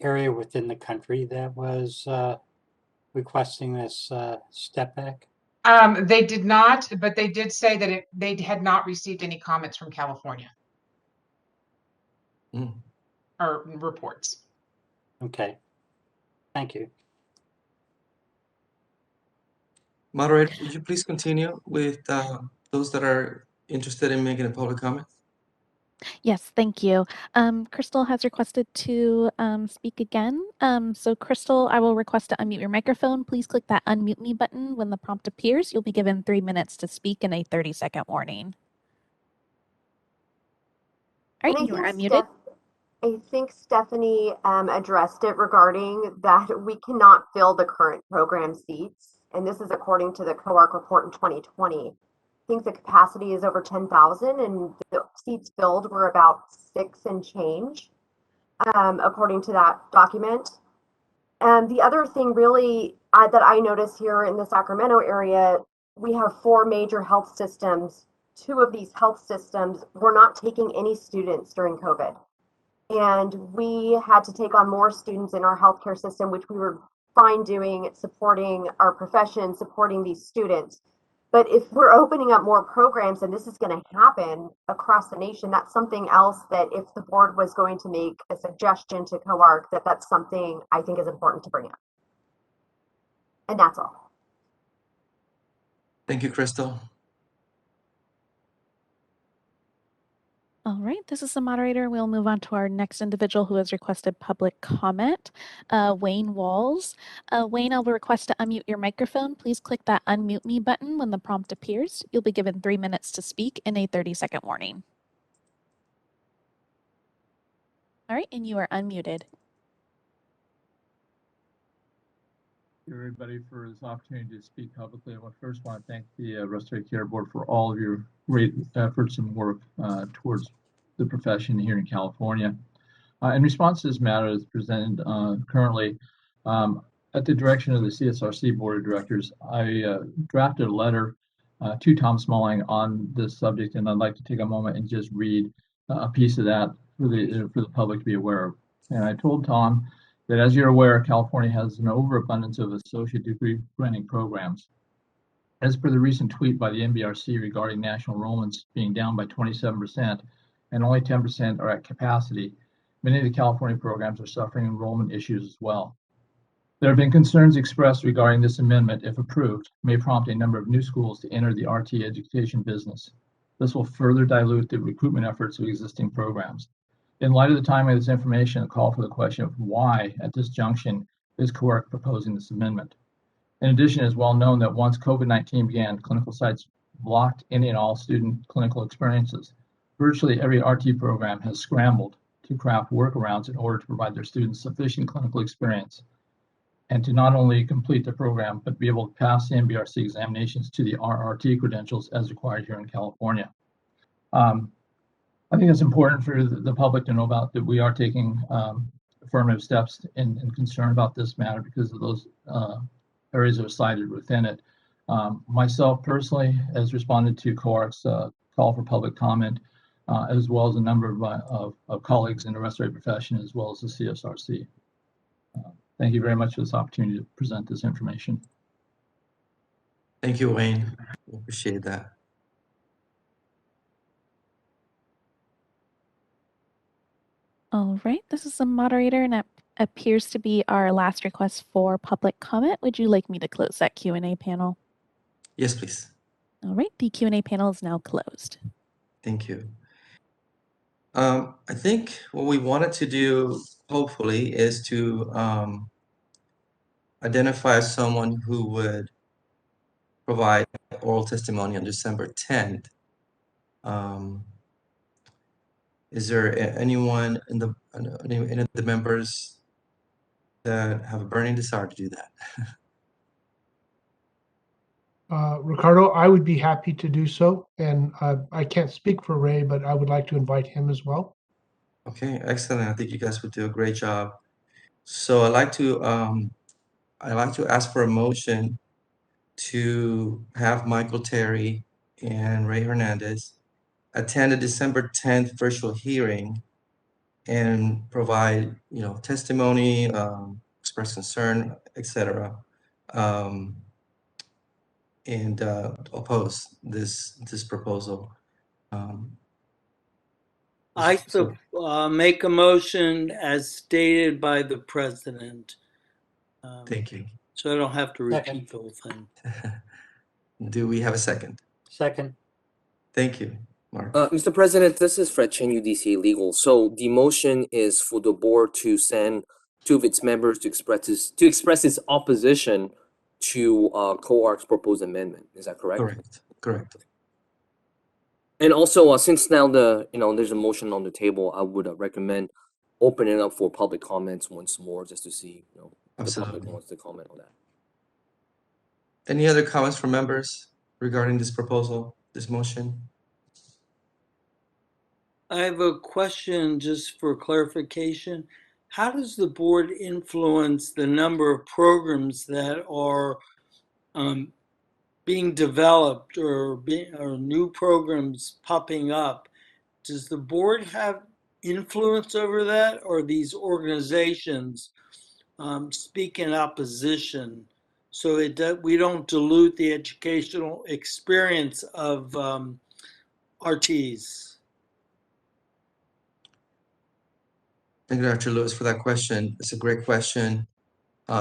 area within the country that was requesting this step back? They did not, but they did say that they had not received any comments from California or reports. Okay, thank you. Moderator, would you please continue with those that are interested in making a public comment? Yes, thank you. Crystal has requested to speak again. So Crystal, I will request to unmute your microphone. Please click that unmute me button when the prompt appears. You'll be given 3 minutes to speak and a 30-second warning. All right, you are unmuted. I think Stephanie addressed it regarding that we cannot fill the current program seats. And this is according to the COARC report in 2020. I think the capacity is over 10,000, and the seats filled were about 6 and change. according to that document. And the other thing really that I notice here in the Sacramento area, we have 4 major health systems. 2 of these health systems were not taking any students during COVID. And we had to take on more students in our healthcare system, which we were fine doing, supporting our profession, supporting these students. But if we're opening up more programs, and this is going to happen across the nation, that's something else that if the board was going to make a suggestion to COARC, that's something I think is important to bring up. And that's all. Thank you, Crystal. All right, this is the moderator. We'll move on to our next individual who has requested public comment, Wayne Walls. Wayne, I'll request to unmute your microphone. Please click that unmute me button when the prompt appears. You'll be given 3 minutes to speak and a 30-second warning. All right, and you are unmuted. Everybody for this opportunity to speak publicly. I first want to thank the Respiratory Care Board for all of your great efforts and work towards the profession here in California. In response to this matter that's presented currently, at the direction of the CSRC Board of Directors, I drafted a letter to Tom Smalling on this subject, and I'd like to take a moment and just read a piece of that for the public to be aware of. And I told Tom that, as you're aware, California has an overabundance of associate degree granting programs. As per the recent tweet by the NBRC regarding national enrollments being down by 27% and only 10% are at capacity, many of the California programs are suffering enrollment issues as well. There have been concerns expressed regarding this amendment, if approved, may prompt a number of new schools to enter the RT education business. This will further dilute the recruitment efforts of existing programs. In light of the timing of this information, a call for the question of why, at this junction, is COARC proposing this amendment. In addition, it is well known that once COVID-19 began, clinical sites blocked any and all student clinical experiences. Virtually every RT program has scrambled to craft workarounds in order to provide their students sufficient clinical experience and to not only complete the program, but be able to pass the NBRC examinations to the RRT credentials as required here in California. I think it's important for the public to know about that we are taking affirmative steps and concern about this matter because of those areas that are cited within it. Myself personally has responded to COARC's call for public comment, as well as a number of colleagues in the respiratory profession, as well as the CSRC. Thank you very much for this opportunity to present this information. Thank you, Wayne. We appreciate that. All right, this is the moderator, and it appears to be our last request for public comment. Would you like me to close that Q&A panel? Yes, please. All right, the Q&A panel is now closed. Thank you. I think what we wanted to do, hopefully, is to identify someone who would provide oral testimony on December 10th. Is there anyone in any of the members that have a burning desire to do that? Ricardo, I would be happy to do so. And I can't speak for Ray, but I would like to invite him as well. Okay, excellent. I think you guys would do a great job. So I'd like to ask for a motion to have Michael Terry and Ray Hernandez attend a December 10th virtual hearing and provide, testimony, express concern, etc., and oppose this proposal. I make a motion as stated by the president. Thank you. So I don't have to repeat Second. the whole thing. Do we have a second? Second. Thank you, Mark. Mr. President, this is Fred Chen, UDCA Legal. So the motion is for the board to send 2 of its members to express its opposition to COARC's proposed amendment. Is that correct? Correct. And also, since now there's a motion on the table, I would recommend opening it up for public comments once more, just to see if the public wants to comment on that. Any other comments from members regarding this proposal, this motion? I have a question just for clarification. How does the board influence the number of programs that are being developed or new programs popping up? Does the board have influence over that, or these organizations speak in opposition, so we don't dilute the educational experience of RTs? Thank you, Dr. Lewis, for that question. It's a great question.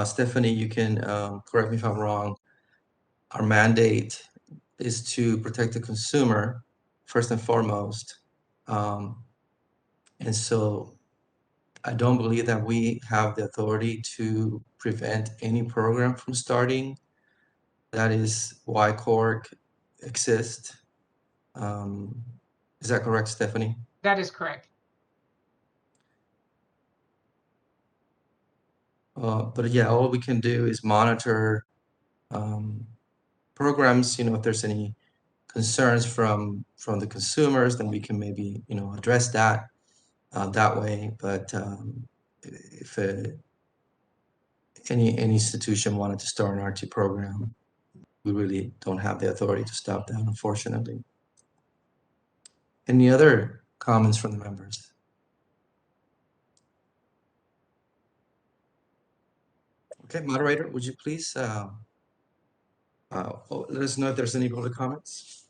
Stephanie, you can correct me if I'm wrong. Our mandate is to protect the consumer first and foremost. And so I don't believe that we have the authority to prevent any program from starting. That is why CORC exists. Is that correct, Stephanie? That is correct. But yeah, all we can do is monitor programs. If there's any concerns from the consumers, then we can maybe address that that way. But if any institution wanted to start an RT program, we really don't have the authority to stop that, unfortunately. Any other comments from the members? Okay, moderator, would you please let us know if there's any public comments?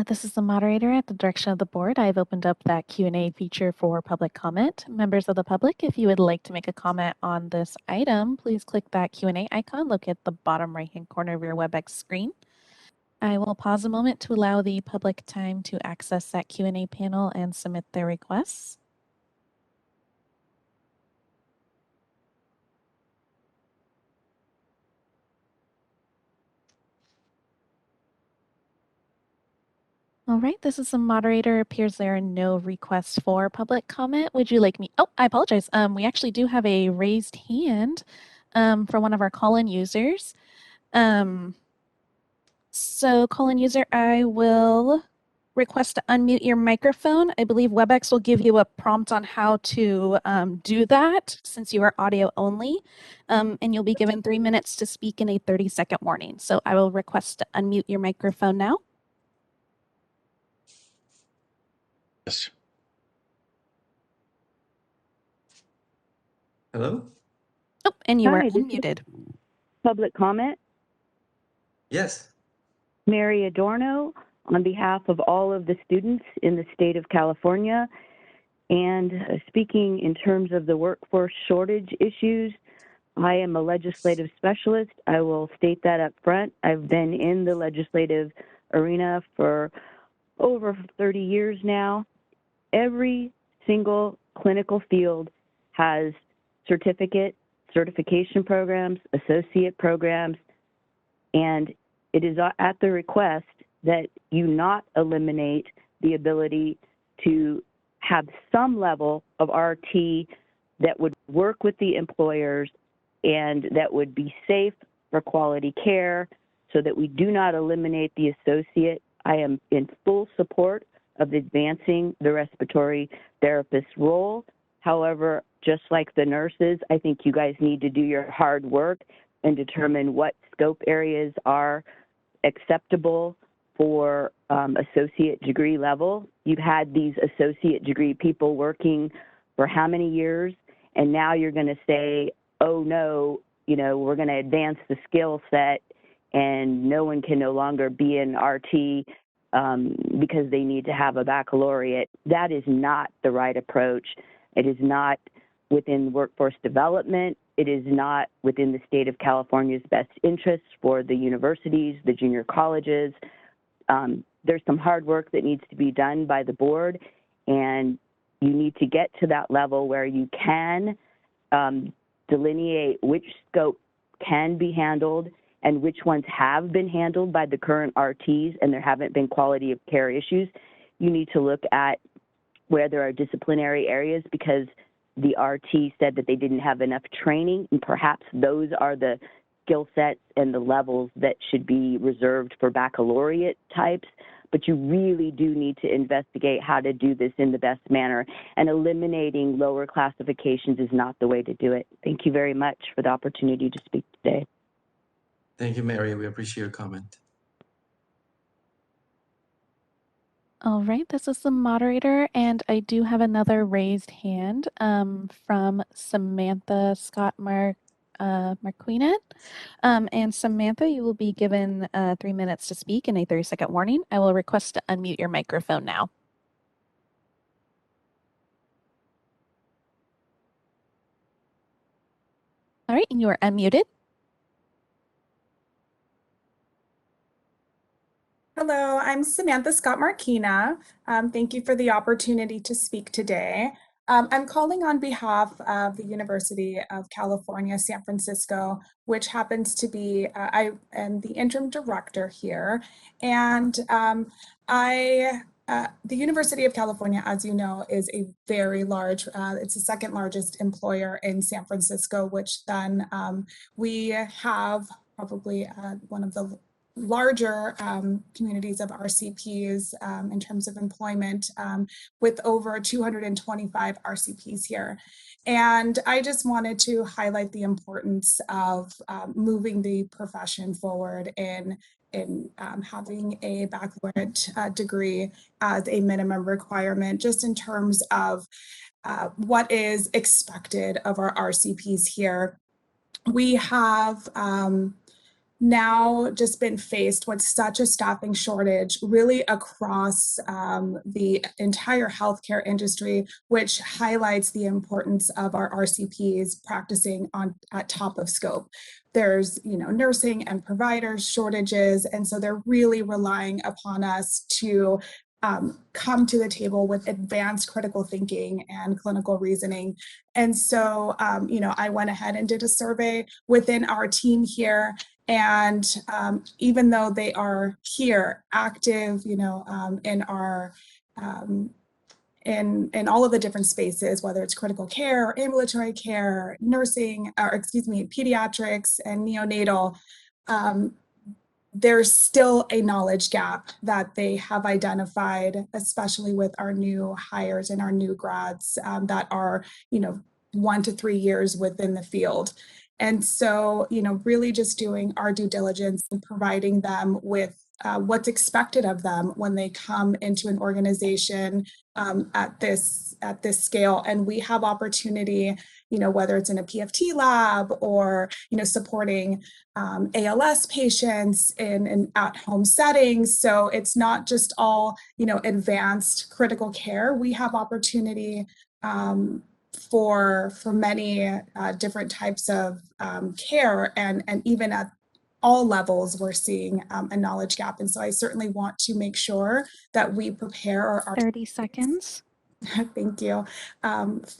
This is the moderator at the direction of the board. I've opened up that Q&A feature for public comment. Members of the public, if you would like to make a comment on this item, please click that Q&A icon located at the bottom right-hand corner of your WebEx screen. I will pause a moment to allow the public time to access that Q&A panel and submit their requests. All right, this is the moderator. Appears there are no requests for public comment. Would you like me? Oh, I apologize. We actually do have a raised hand for one of our call-in users. So call-in user, I will request to unmute your microphone. I believe WebEx will give you a prompt on how to do that since you are audio only. And you'll be given 3 minutes to speak in a 30-second warning. So I will request to unmute your microphone now. Yes. Hello? Oh, and you Hi, are this is unmuted. public comment. Yes. Mary Adorno, on behalf of all of the students in the state of California, and speaking in terms of the workforce shortage issues, I am a legislative specialist. I will state that up front. I've been in the legislative arena for over 30 years now. Every single clinical field has certification programs, associate programs, and it is at the request that you not eliminate the ability to have some level of RT that would work with the employers and that would be safe for quality care, so that we do not eliminate the associate. I am in full support of advancing the respiratory therapist role. However, just like the nurses, I think you guys need to do your hard work and determine what scope areas are acceptable for associate degree level. You've had these associate degree people working for how many years, and now you're going to say, oh no, we're going to advance the skill set and no one can no longer be an RT because they need to have a baccalaureate. That is not the right approach. It is not within workforce development. It is not within the state of California's best interests for the universities, the junior colleges. There's some hard work that needs to be done by the board, and you need to get to that level where you can delineate which scope can be handled and which ones have been handled by the current RTs and there haven't been quality of care issues. You need to look at where there are disciplinary areas because the RT said that they didn't have enough training, and perhaps those are the skill sets and the levels that should be reserved for baccalaureate types. but you really do need to investigate how to do this in the best manner. And eliminating lower classifications is not the way to do it. Thank you very much for the opportunity to speak today. Thank you, Mary. We appreciate your comment. All right, this is the moderator, and I do have another raised hand from Samantha Scott Marquinette. And Samantha, you will be given 3 minutes to speak and a 30-second warning. I will request to unmute your microphone now. All right, and you are unmuted. Hello, I'm Samantha Scott Marquina. Thank you for the opportunity to speak today. I'm calling on behalf of the University of California, San Francisco, which happens to be, I am the interim director here. And the University of California, as you know, is a very large, it's the second largest employer in San Francisco, which then we have probably one of the larger communities of RCPs in terms of employment, with over 225 RCPs here. And I just wanted to highlight the importance of moving the profession forward in having a baccalaureate degree as a minimum requirement, just in terms of what is expected of our RCPs here. We have now just been faced with such a staffing shortage really across the entire healthcare industry, which highlights the importance of our RCPs practicing at top of scope. There's, nursing and providers shortages, and so they're really relying upon us to come to the table with advanced critical thinking and clinical reasoning. And so, I went ahead and did a survey within our team here. And even though they are here active, in our in all of the different spaces, whether it's critical care, ambulatory care, nursing, pediatrics and neonatal, there's still a knowledge gap that they have identified, especially with our new hires and our new grads that are, 1 to 3 years within the field. And so, really just doing our due diligence and providing them with what's expected of them when they come into an organization at this scale. And we have opportunity, whether it's in a PFT lab or, supporting ALS patients in at-home settings. So it's not just all, advanced critical care. We have opportunity for many different types of care, and even at all levels, we're seeing a knowledge gap. And so I certainly want to make sure that we prepare our 30 seconds. Thank you,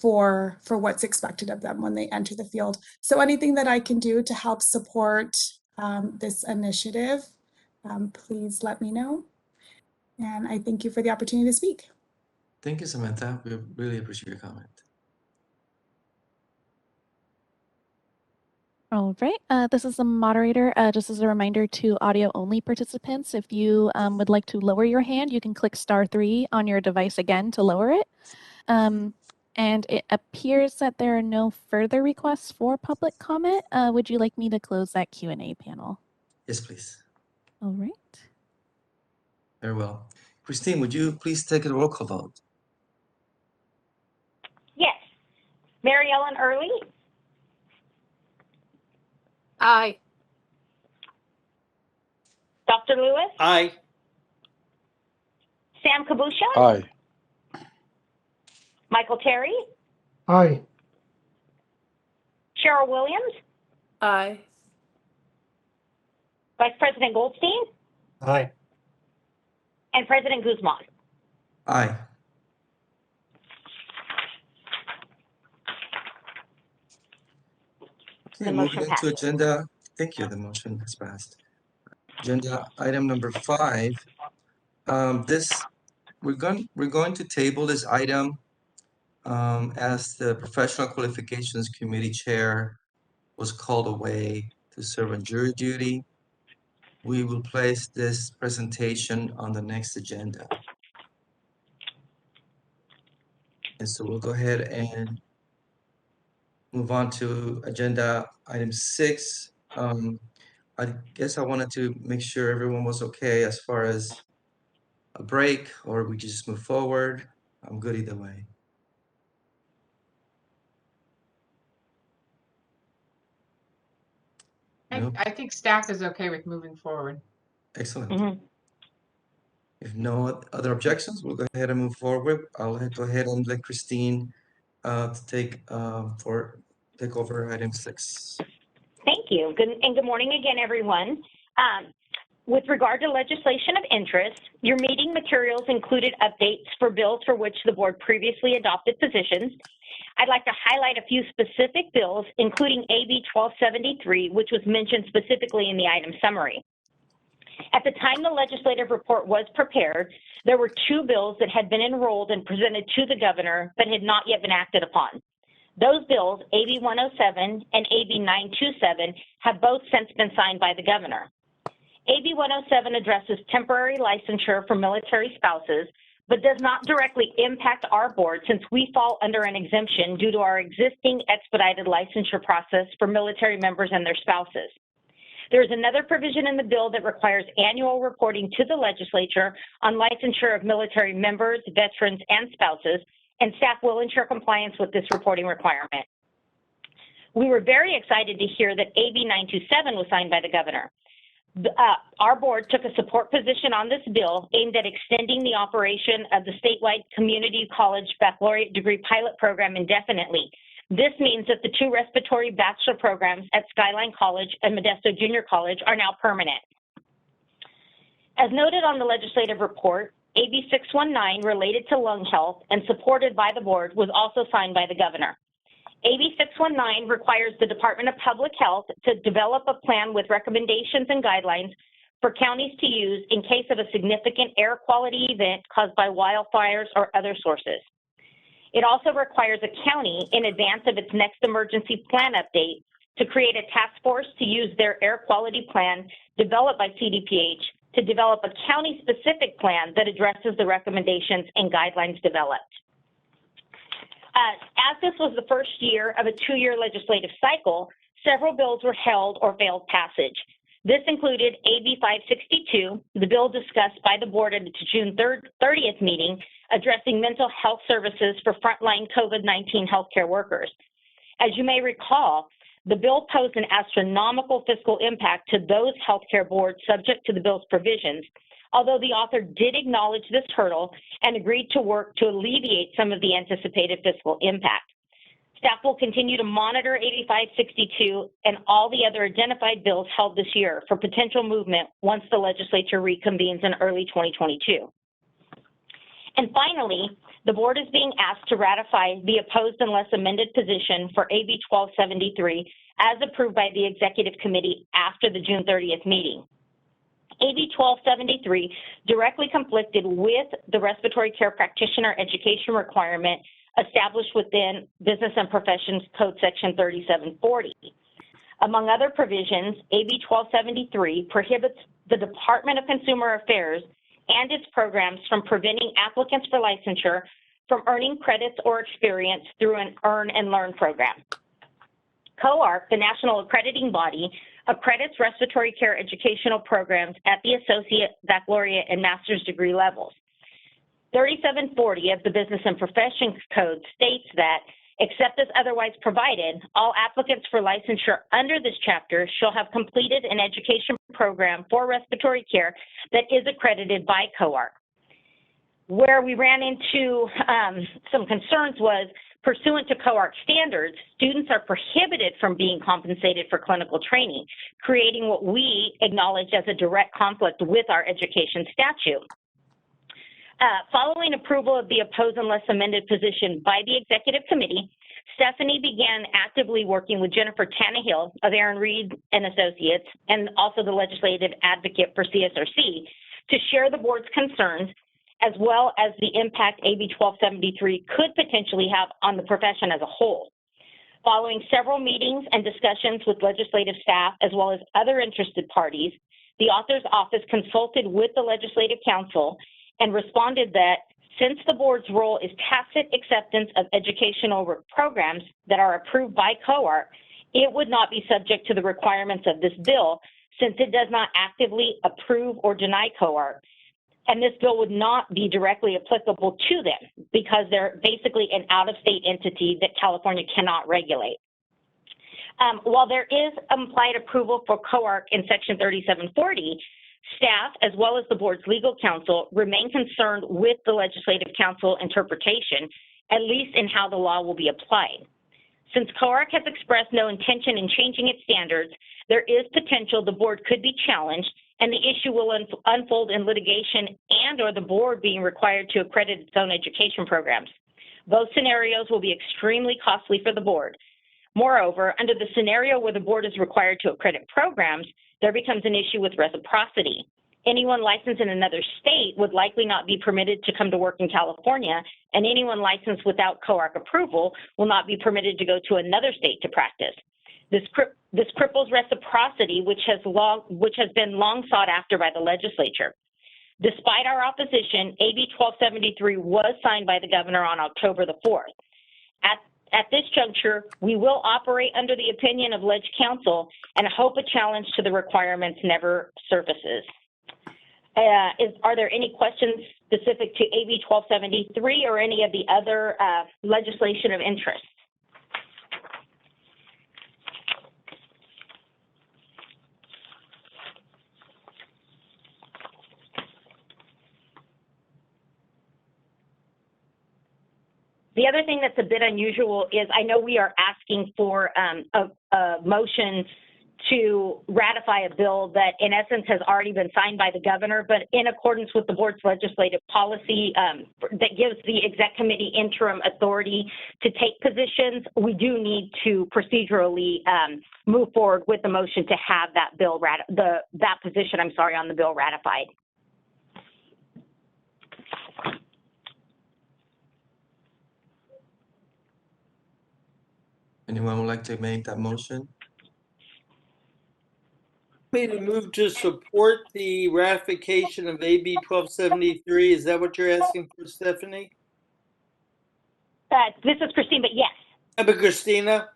for what's expected of them when they enter the field. So anything that I can do to help support this initiative, please let me know. And I thank you for the opportunity to speak. Thank you, Samantha. We really appreciate your comment. All right, this is the moderator. Just as a reminder to audio-only participants, if you would like to lower your hand, you can click *3 on your device again to lower it. And it appears that there are no further requests for public comment. Would you like me to close that Q&A panel? Yes, please. All right. Very well. Christine, would you please take a roll call vote? Yes. Mary Ellen Early? Aye. Dr. Lewis? Aye. Sam Kabusha? Aye. Michael Terry? Aye. Cheryl Williams? Aye. Vice President Goldstein? Aye. And President Guzman? Aye. Okay, moving into agenda. Thank you. The motion has passed. Agenda item number 5. We're going to table this item as the Professional Qualifications Committee Chair was called away to serve on jury duty. we will place this presentation on the next agenda. And so we'll go ahead and move on to agenda item 6. I guess I wanted to make sure everyone was okay as far as a break, or we could just move forward. I'm good either way. No? I think staff is okay with moving forward. Excellent. If no other objections, we'll go ahead and move forward. I'll go ahead and let Christine take over item 6. Thank you. Good morning again, everyone. With regard to legislation of interest, your meeting materials included updates for bills for which the board previously adopted positions. I'd like to highlight a few specific bills, including AB 1273, which was mentioned specifically in the item summary. At the time the legislative report was prepared, there were 2 bills that had been enrolled and presented to the governor but had not yet been acted upon. Those bills, AB 107 and AB 927, have both since been signed by the governor. AB 107 addresses temporary licensure for military spouses, but does not directly impact our board since we fall under an exemption due to our existing expedited licensure process for military members and their spouses. There is another provision in the bill that requires annual reporting to the legislature on licensure of military members, veterans, and spouses, and staff will ensure compliance with this reporting requirement. We were very excited to hear that AB 927 was signed by the governor. Our board took a support position on this bill aimed at extending the operation of the statewide community college baccalaureate degree pilot program indefinitely. This means that the 2 respiratory bachelor programs at Skyline College and Modesto Junior College are now permanent. As noted on the legislative report, AB 619 related to lung health and supported by the board was also signed by the governor. AB 619 requires the Department of Public Health to develop a plan with recommendations and guidelines for counties to use in case of a significant air quality event caused by wildfires or other sources. It also requires a county, in advance of its next emergency plan update, to create a task force to use their air quality plan developed by CDPH to develop a county-specific plan that addresses the recommendations and guidelines developed. As this was the first year of a 2-year legislative cycle, several bills were held or failed passage. This included AB 562, the bill discussed by the board at its June 30th meeting, addressing mental health services for frontline COVID-19 healthcare workers. As you may recall, the bill posed an astronomical fiscal impact to those healthcare boards subject to the bill's provisions, although the author did acknowledge this hurdle and agreed to work to alleviate some of the anticipated fiscal impact. Staff will continue to monitor AB 562 and all the other identified bills held this year for potential movement once the legislature reconvenes in early 2022. And finally, the board is being asked to ratify the opposed unless amended position for AB 1273 as approved by the executive committee after the June 30th meeting. AB 1273 directly conflicted with the respiratory care practitioner education requirement established within Business and Professions Code Section 3740. Among other provisions, AB 1273 prohibits the Department of Consumer Affairs and its programs from preventing applicants for licensure from earning credits or experience through an Earn and Learn program. COARC, the national accrediting body, accredits respiratory care educational programs at the associate, baccalaureate, and master's degree levels. 3740 of the Business and Professions Code states that, except as otherwise provided, all applicants for licensure under this chapter shall have completed an education program for respiratory care that is accredited by COARC. Where we ran into some concerns was, pursuant to COARC standards, students are prohibited from being compensated for clinical training, creating what we acknowledge as a direct conflict with our education statute. Following approval of the opposed unless amended position by the executive committee, Stephanie began actively working with Jennifer Tannehill of Aaron Reed and Associates, and also the legislative advocate for CSRC, to share the board's concerns as well as the impact AB 1273 could potentially have on the profession as a whole. Following several meetings and discussions with legislative staff as well as other interested parties, the author's office consulted with the Legislative Council and responded that since the board's role is tacit acceptance of educational programs that are approved by COARC, it would not be subject to the requirements of this bill since it does not actively approve or deny COARC. And this bill would not be directly applicable to them because they're basically an out-of-state entity that California cannot regulate. While there is implied approval for COARC in Section 3740, staff, as well as the board's legal counsel, remain concerned with the Legislative Council interpretation, at least in how the law will be applied. Since COARC has expressed no intention in changing its standards, there is potential the board could be challenged and the issue will unfold in litigation and or the board being required to accredit its own education programs. Both scenarios will be extremely costly for the board. Moreover, under the scenario where the board is required to accredit programs, there becomes an issue with reciprocity. Anyone licensed in another state would likely not be permitted to come to work in California, and anyone licensed without COARC approval will not be permitted to go to another state to practice. This cripples reciprocity, which has been long sought after by the legislature. Despite our opposition, AB 1273 was signed by the governor on October the 4th. At this juncture, we will operate under the opinion of Ledge Council and hope a challenge to the requirements never surfaces. Are there any questions specific to AB 1273 or any of the other legislation of interest? The other thing that's a bit unusual is I know we are asking for a motion to ratify a bill that in essence has already been signed by the governor, but in accordance with the board's legislative policy that gives the exec committee interim authority to take positions, we do need to procedurally move forward with the motion to have that bill, that position, on the bill ratified. Anyone would like to make that motion? Me to move to support the ratification of AB 1273. Is that what you're asking for, Stephanie? This is Christine, but yes. But Christina?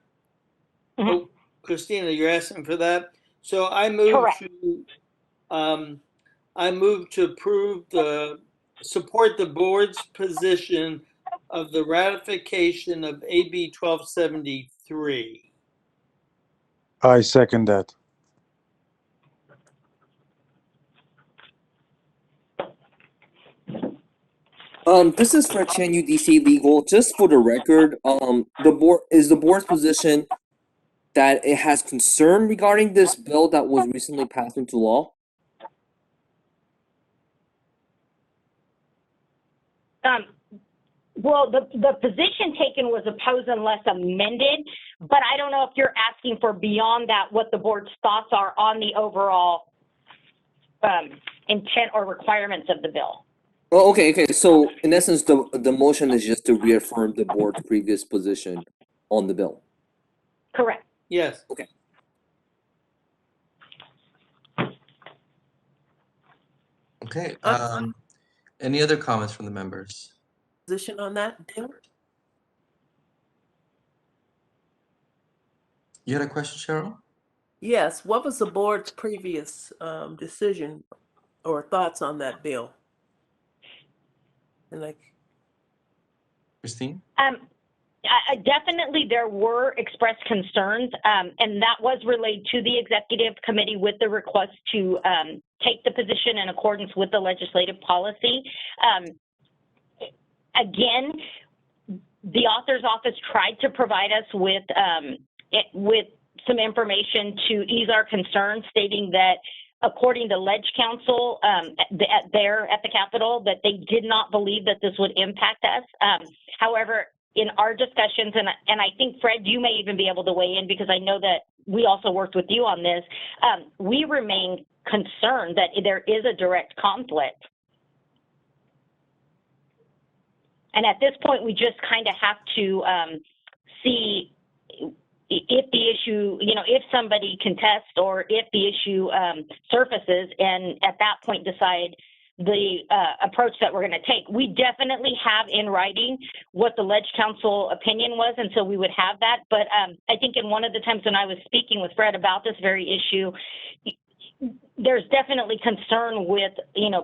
Mm-hmm. Oh, Christina, you're asking for that? So I move to support the board's position of the ratification of AB 1273. I second that. This is for Chen UDC Legal. Just for the record, the board's position that it has concern regarding this bill that was recently passed into law? Well, the position taken was oppose unless amended, but I don't know if you're asking for beyond that what the board's thoughts are on the overall intent or requirements of the bill. Well, okay. So in essence, the motion is just to reaffirm the board's previous position on the bill. Correct. Yes. Okay. Okay. Any other comments from the members? Position on that, Dale? You had a question, Cheryl? Yes. What was the board's previous decision or thoughts on that bill? And Christine? Definitely there were expressed concerns, and that was relayed to the executive committee with the request to take the position in accordance with the legislative policy. Again, the author's office tried to provide us with some information to ease our concerns, stating that according to Ledge Council there at the Capitol, that they did not believe that this would impact us. However, in our discussions, and I think, Fred, you may even be able to weigh in because I know that we also worked with you on this, we remain concerned that there is a direct conflict. And at this point, we just kind of have to see if the issue, if somebody contests or if the issue surfaces, and at that point decide the approach that we're going to take. We definitely have in writing what the Ledge Council opinion was, and so we would have that. But I think in one of the times when I was speaking with Fred about this very issue, there's definitely concern with,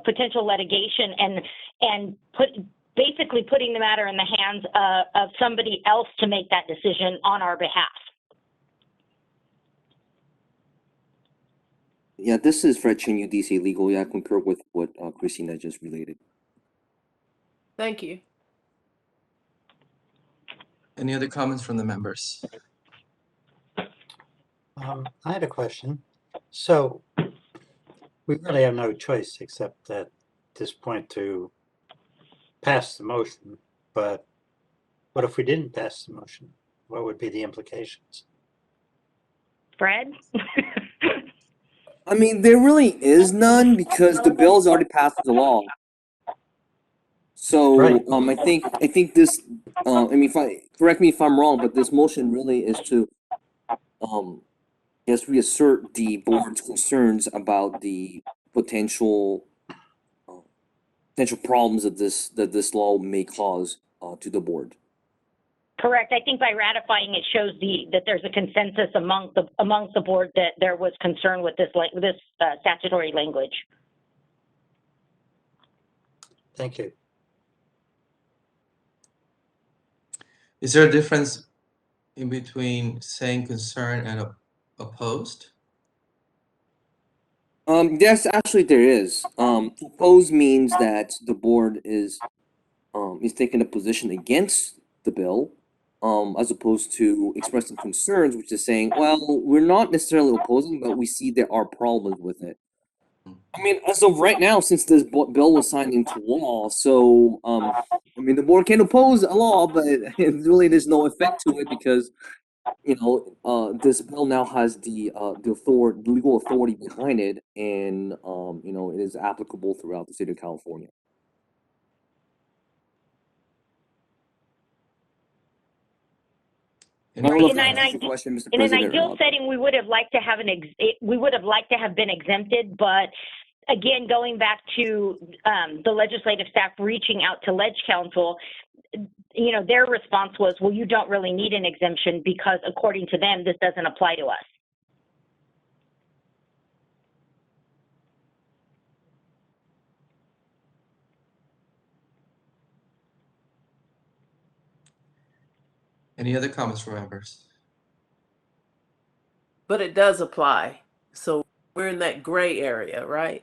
potential litigation and basically putting the matter in the hands of somebody else to make that decision on our behalf. Yeah, this is Fred Chin, UDC Legal. Yeah, I concur with what Christina just related. Thank you. Any other comments from the members? I had a question. So we really have no choice except at this point to pass the motion. But what if we didn't pass the motion? What would be the implications? Fred? I mean, there really is none because the bill's already passed the law. So Right. I think this correct me if I'm wrong, but this motion really is to reassert the board's concerns about the potential problems that this law may cause to the board. Correct. I think by ratifying it shows that there's a consensus amongst the board that there was concern with this statutory language. Thank you. Is there a difference in between saying concern and opposed? Yes, actually there is. Oppose means that the board is taking a position against the bill, as opposed to expressing concerns, which is saying, well, we're not necessarily opposing, but we see there are problems with it. I mean, as of right now, since this bill was signed into law, so the board can oppose a law, but really there's no effect to it because this bill now has the legal authority behind it, and it is applicable throughout the state of California. In an ideal setting, we would have liked to have been exempted, but again, going back to the legislative staff reaching out to Ledge Council, their response was, well, you don't really need an exemption because according to them, this doesn't apply to us. Any other comments from members? But it does apply. So we're in that gray area, right?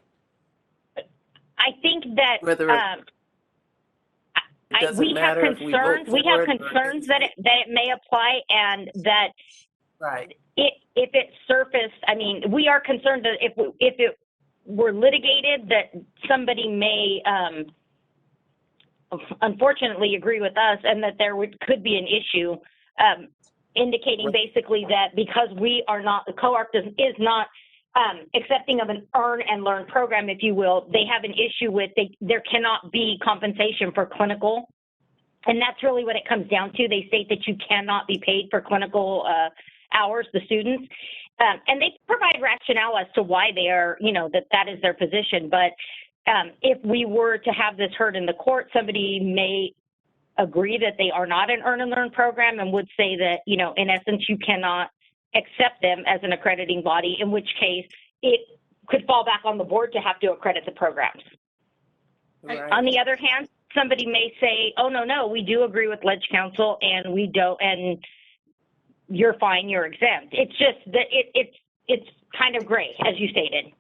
I think that Whether we have concerns that it may apply, and that right. If it surfaced, we are concerned that if it were litigated, that somebody may unfortunately agree with us, and that there could be an issue, indicating basically that because we are not, COARC is not accepting of an earn and learn program, if you will, they have an issue with there cannot be compensation for clinical. And that's really what it comes down to. They state that you cannot be paid for clinical hours, the students. And they provide rationale as to why they are, that is their position. But if we were to have this heard in the court, somebody may agree that they are not an earn and learn program and would say that, in essence, you cannot accept them as an accrediting body, in which case it could fall back on the board to have to accredit the programs. Right. On the other hand, somebody may say, oh, no, we do agree with Ledge Council and we don't, and you're fine, you're exempt. It's just that it's kind of gray, as you stated.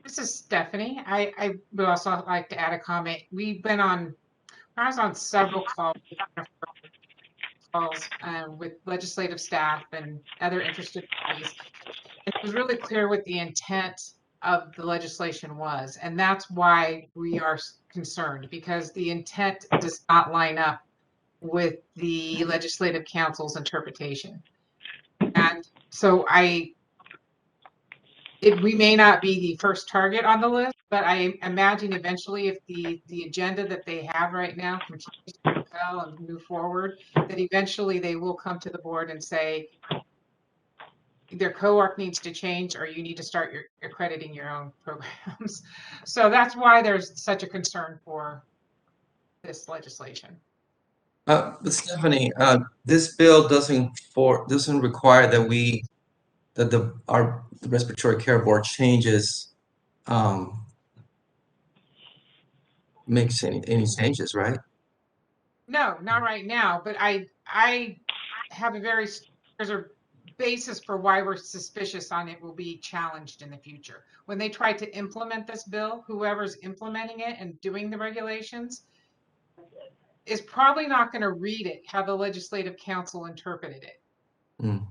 This is Stephanie. I would also like to add a comment. I was on several calls with legislative staff and other interested parties. And it was really clear what the intent of the legislation was. And that's why we are concerned, because the intent does not line up with the legislative council's interpretation. And so we may not be the first target on the list, but I imagine eventually if the agenda that they have right now continues to propel and move forward, that eventually they will come to the board and say, either COARC needs to change or you need to start accrediting your own programs. So that's why there's such a concern for this legislation. But Stephanie, this bill doesn't require that the respiratory care board changes makes any changes, right? No, not right now, but I have there's a basis for why we're suspicious on it will be challenged in the future. When they try to implement this bill, whoever's implementing it and doing the regulations is probably not going to read it how the legislative council interpreted it. Mm.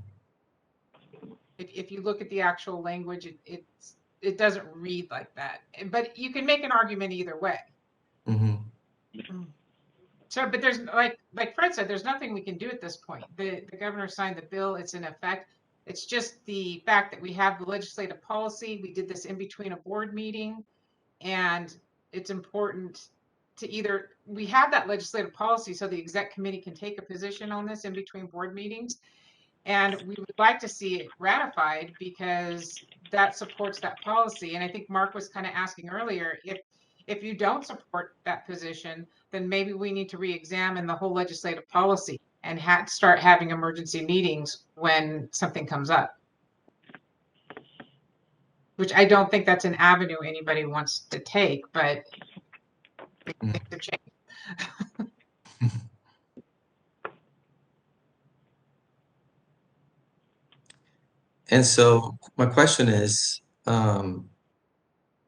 If you look at the actual language, it doesn't read like that. But you can make an argument either way. Mm-hmm. So, but there's like Fred said, there's nothing we can do at this point. The governor signed the bill; it's in effect. It's just the fact that we have the legislative policy. We did this in between a board meeting, and it's important to we have that legislative policy so the exec committee can take a position on this in between board meetings. And we would like to see it ratified because that supports that policy. And I think Mark was kind of asking earlier, if you don't support that position, then maybe we need to re-examine the whole legislative policy and start having emergency meetings when something comes up. Which I don't think that's an avenue anybody wants to take, but things have changed. And so my question is,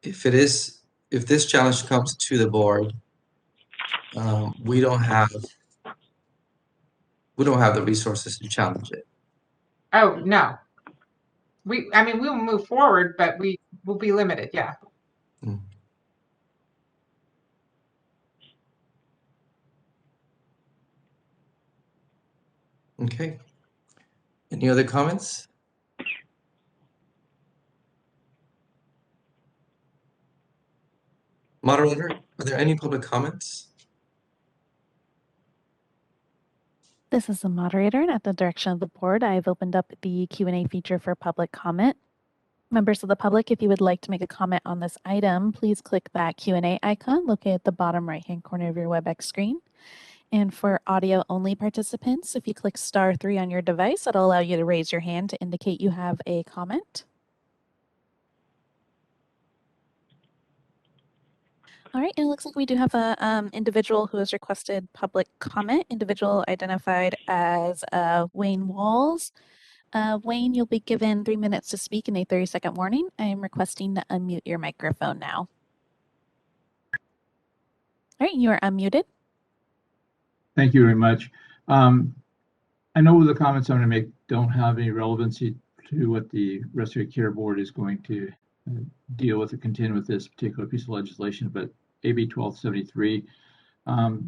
if this challenge comes to the board, we don't have the resources to challenge it. Oh, no. I mean, we'll move forward, but we will be limited. Yeah. Mm. Okay. Any other comments? Moderator, are there any public comments? This is the moderator, and at the direction of the board, I've opened up the Q&A feature for public comment. Members of the public, if you would like to make a comment on this item, please click that Q&A icon located at the bottom right-hand corner of your WebEx screen. And for audio-only participants, if you click *3 on your device, it'll allow you to raise your hand to indicate you have a comment. All right, and it looks like we do have a individual who has requested public comment, individual identified as Wayne Walls. Wayne, you'll be given 3 minutes to speak in a 30-second warning. I am requesting to unmute your microphone now. All right, you are unmuted. Thank you very much. I know the comments I'm going to make don't have any relevancy to what the Respiratory Care Board is going to deal with or contend with this particular piece of legislation, but AB 1273, the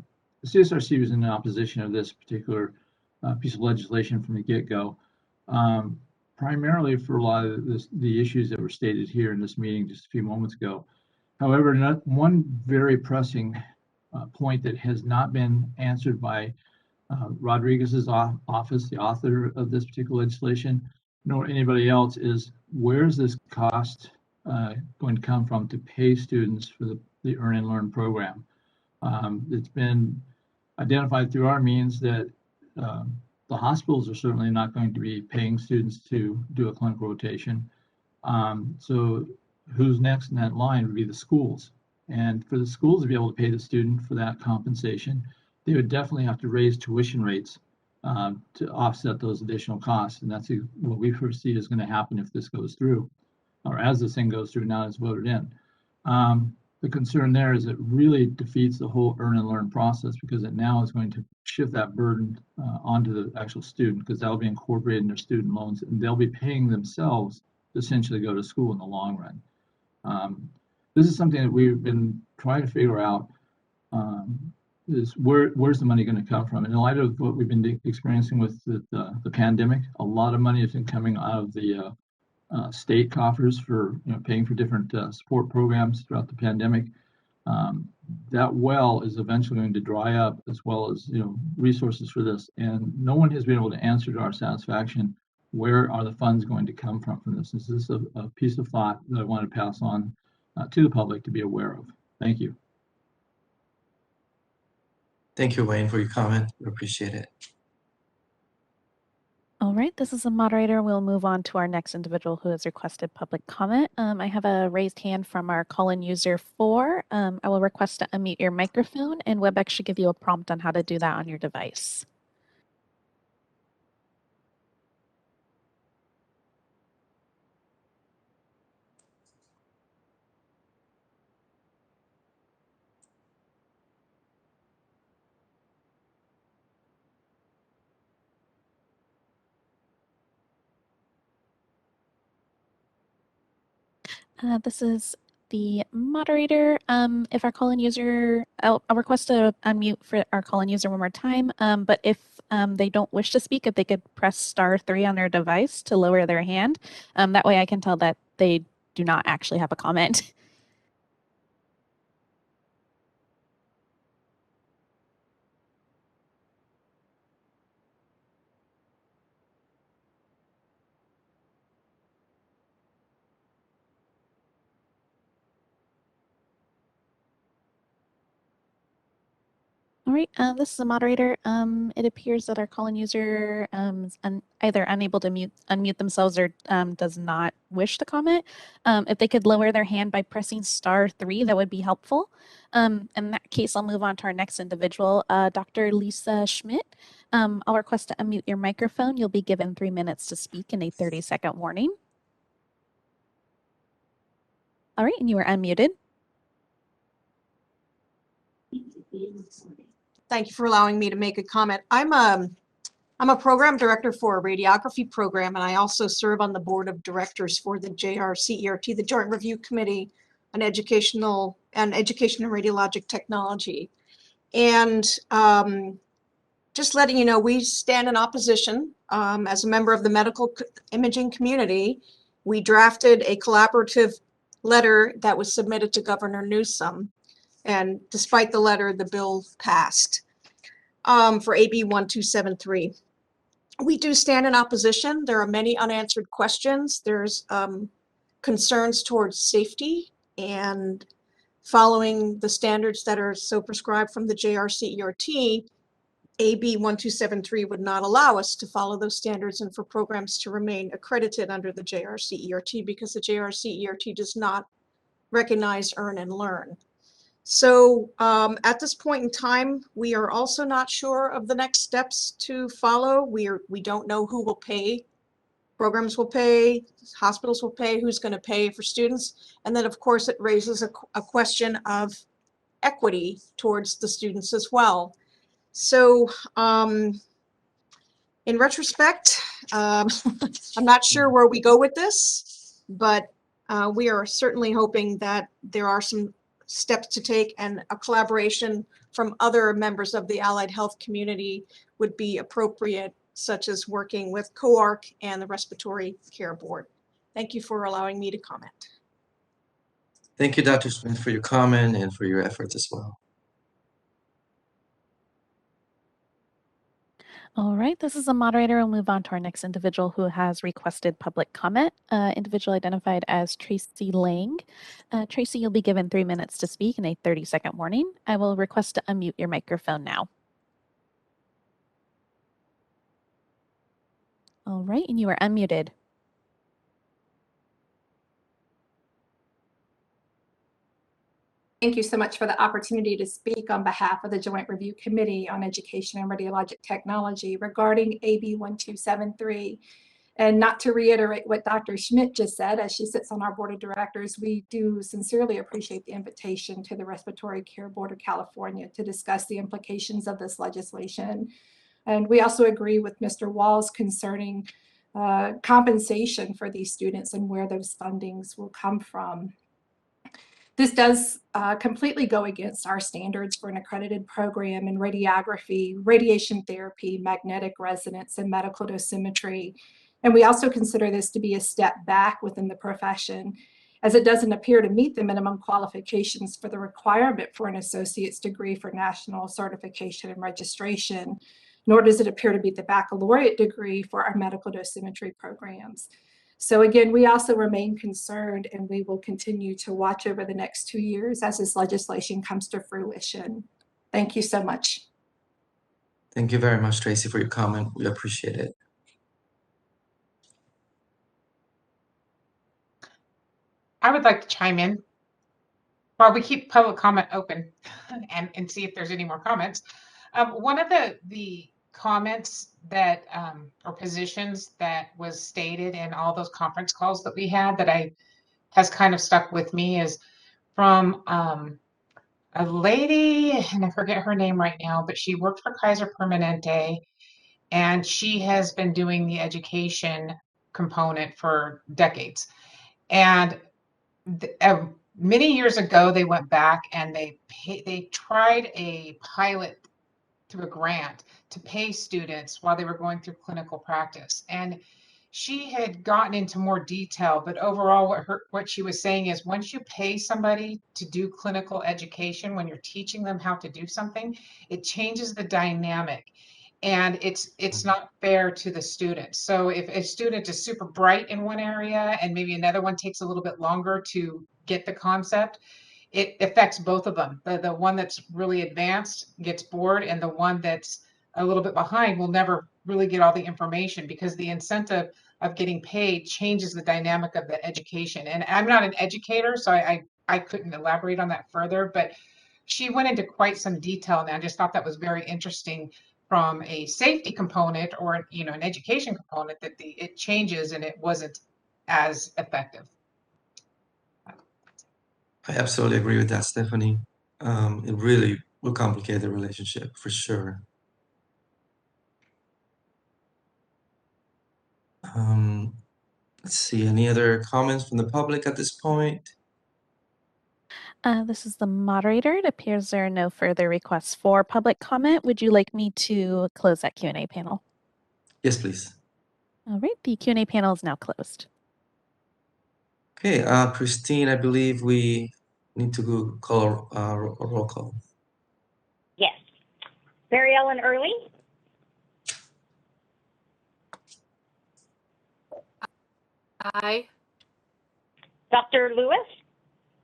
CSRC was in opposition of this particular piece of legislation from the get-go, primarily for a lot of the issues that were stated here in this meeting just a few moments ago. However, one very pressing point that has not been answered by Rodriguez's office, the author of this particular legislation, nor anybody else, is where's this cost going to come from to pay students for the Earn and Learn program? It's been identified through our means that the hospitals are certainly not going to be paying students to do a clinical rotation. So who's next in that line would be the schools. And for the schools to be able to pay the student for that compensation, they would definitely have to raise tuition rates to offset those additional costs. And that's what we foresee is going to happen if this goes through, or as this thing goes through now it's voted in. The concern there is it really defeats the whole Earn and Learn process, because it now is going to shift that burden onto the actual student, because that'll be incorporated in their student loans, and they'll be paying themselves to essentially go to school in the long run. This is something that we've been trying to figure out, is where's the money going to come from? And in light of what we've been experiencing with the pandemic, a lot of money has been coming out of the state coffers for paying for different support programs throughout the pandemic. That well is eventually going to dry up, as well as resources for this, and no one has been able to answer to our satisfaction Where are the funds going to come from this? Is this a piece of thought that I want to pass on to the public to be aware of? Thank you. Thank you, Wayne, for your comment. We appreciate it. All right, this is the moderator. We'll move on to our next individual who has requested public comment. I have a raised hand from our call-in user 4. I will request to unmute your microphone, and WebEx should give you a prompt on how to do that on your device. This is the moderator. If our call-in user, I'll request to unmute for our call-in user one more time. But if they don't wish to speak, if they could press *3 on their device to lower their hand, that way I can tell that they do not actually have a comment. All right, this is the moderator. It appears that our call-in user is either unable to unmute themselves or does not wish to comment. If they could lower their hand by pressing *3, that would be helpful. In that case, I'll move on to our next individual, Dr. Lisa Schmidt. I'll request to unmute your microphone. You'll be given 3 minutes to speak and a 30-second warning. All right, and you are unmuted. Thank you for allowing me to make a comment. I'm a program director for a radiography program, and I also serve on the board of directors for the JRCERT, the Joint Review Committee on Education and Radiologic Technology. And just letting you know, we stand in opposition. As a member of the medical imaging community, we drafted a collaborative letter that was submitted to Governor Newsom. And despite the letter, the bill passed for AB 1273. We do stand in opposition. There are many unanswered questions. There's concerns towards safety and following the standards that are so prescribed from the JRCERT. AB 1273 would not allow us to follow those standards and for programs to remain accredited under the JRCERT because the JRCERT does not recognize, earn, and learn. So at this point in time, we are also not sure of the next steps to follow. We don't know who will pay. Programs will pay, hospitals will pay, who's going to pay for students. And then, of course, it raises a question of equity towards the students as well. So in retrospect, I'm not sure where we go with this, but we are certainly hoping that there are some steps to take and a collaboration from other members of the allied health community would be appropriate, such as working with COARC and the Respiratory Care Board. Thank you for allowing me to comment. Thank you, Dr. Smith, for your comment and for your efforts as well. All right, this is the moderator. We'll move on to our next individual who has requested public comment. Individual identified as Tracy Lang. Tracy, you'll be given 3 minutes to speak and a 30-second warning. I will request to unmute your microphone now. All right, and you are unmuted. Thank you so much for the opportunity to speak on behalf of the Joint Review Committee on Education and Radiologic Technology regarding AB 1273. And not to reiterate what Dr. Schmidt just said, as she sits on our board of directors, we do sincerely appreciate the invitation to the Respiratory Care Board of California to discuss the implications of this legislation. And we also agree with Mr. Walls concerning compensation for these students and where those fundings will come from. This does completely go against our standards for an accredited program in radiography, radiation therapy, magnetic resonance, and medical dosimetry. And we also consider this to be a step back within the profession, as it doesn't appear to meet the minimum qualifications for the requirement for an associate's degree for national certification and registration, nor does it appear to be the baccalaureate degree for our medical dosimetry programs. So again, we also remain concerned, and we will continue to watch over the next 2 years as this legislation comes to fruition. Thank you so much. Thank you very much, Tracy, for your comment. We appreciate it. I would like to chime in while we keep public comment open and see if there's any more comments. One of the comments that or positions that was stated in all those conference calls that we had that has kind of stuck with me is from a lady, and I forget her name right now, but she worked for Kaiser Permanente, and she has been doing the education component for decades. And many years ago, they went back and they tried a pilot through a grant to pay students while they were going through clinical practice. And she had gotten into more detail, but overall what she was saying is once you pay somebody to do clinical education, when you're teaching them how to do something, it changes the dynamic. And it's not fair to the students. So if a student is super bright in one area and maybe another one takes a little bit longer to get the concept, it affects both of them. The one that's really advanced gets bored, and the one that's a little bit behind will never really get all the information, because the incentive of getting paid changes the dynamic of the education. And I'm not an educator, so I couldn't elaborate on that further, but she went into quite some detail, and I just thought that was very interesting from a safety component or an education component, that it changes and it wasn't as effective. I absolutely agree with that, Stephanie. It really will complicate the relationship for sure. Let's see, any other comments from the public at this point? This is the moderator. It appears there are no further requests for public comment. Would you like me to close that Q&A panel? Yes, please. All right, the Q&A panel is now closed. Okay, Christine, I believe we need to call a roll call. Yes. Mary Ellen Early? Aye. Dr. Lewis?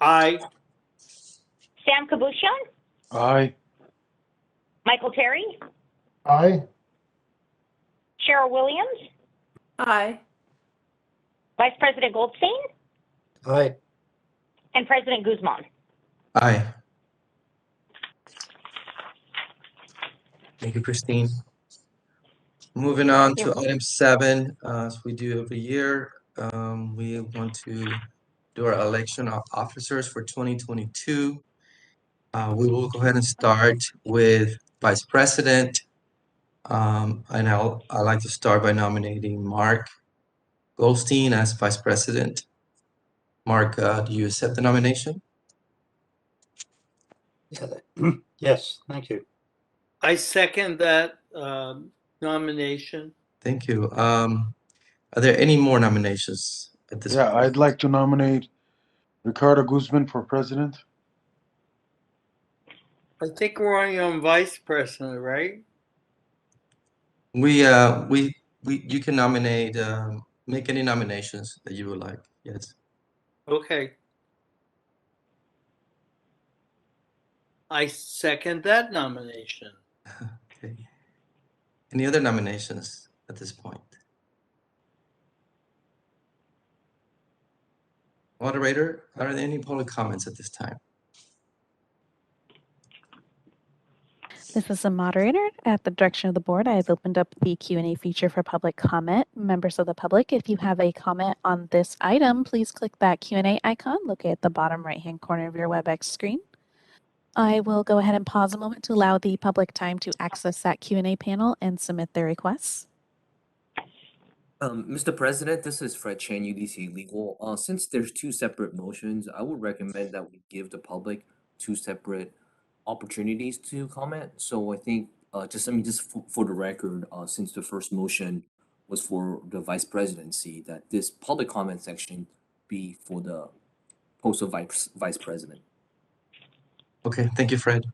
Aye. Sam Kabushian? Aye. Michael Terry? Aye. Cheryl Williams? Aye. Vice President Goldstein? Aye. And President Guzman? Aye. Thank you, Christine. Moving on to item 7, as we do every year, we want to do our election of officers for 2022. We will go ahead and start with Vice President. And I'd like to start by nominating Mark Goldstein as Vice President. Mark, do you accept the nomination? Yes, thank you. I second that nomination. Thank you. Are there any more nominations at this point? Yeah, I'd like to nominate Ricardo Guzman for president. I think we're only on vice president, right? You can nominate, make any nominations that you would like. Yes. Okay. I second that nomination. Okay. Any other nominations at this point? Moderator, are there any public comments at this time? This is the moderator. At the direction of the board, I have opened up the Q&A feature for public comment. Members of the public, if you have a comment on this item, please click that Q&A icon located at the bottom right-hand corner of your WebEx screen. I will go ahead and pause a moment to allow the public time to access that Q&A panel and submit their requests. Mr. President, this is Fred Chen, UDC Legal. Since there's 2 separate motions, I would recommend that we give the public 2 separate opportunities to comment. So I think just for the record, since the first motion was for the vice presidency, that this public comment section be for the post of vice president. Okay, thank you, Fred.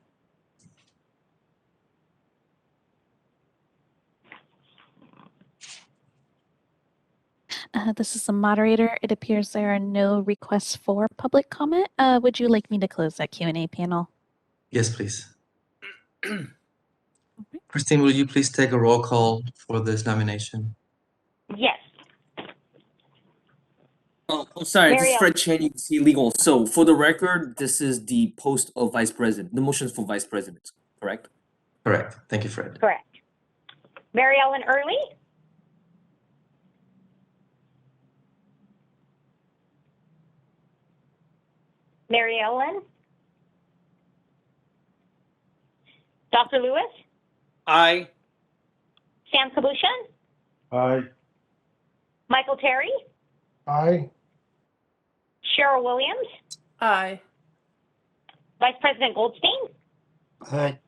This is the moderator. It appears there are no requests for public comment. Would you like me to close that Q&A panel? Yes, please. Christine, will you please take a roll call for this nomination? Yes. Oh, sorry, this is Marielle. Fred Chen, UC Legal. So for the record, this is the post of vice president, the motions for vice president, correct? Correct. Thank you, Fred. Correct. Mary Ellen Early. Mary Ellen. Dr. Lewis. Aye. Sam Kabushan. Aye. Michael Terry. Aye. Cheryl Williams. Aye. Vice President Goldstein. Aye.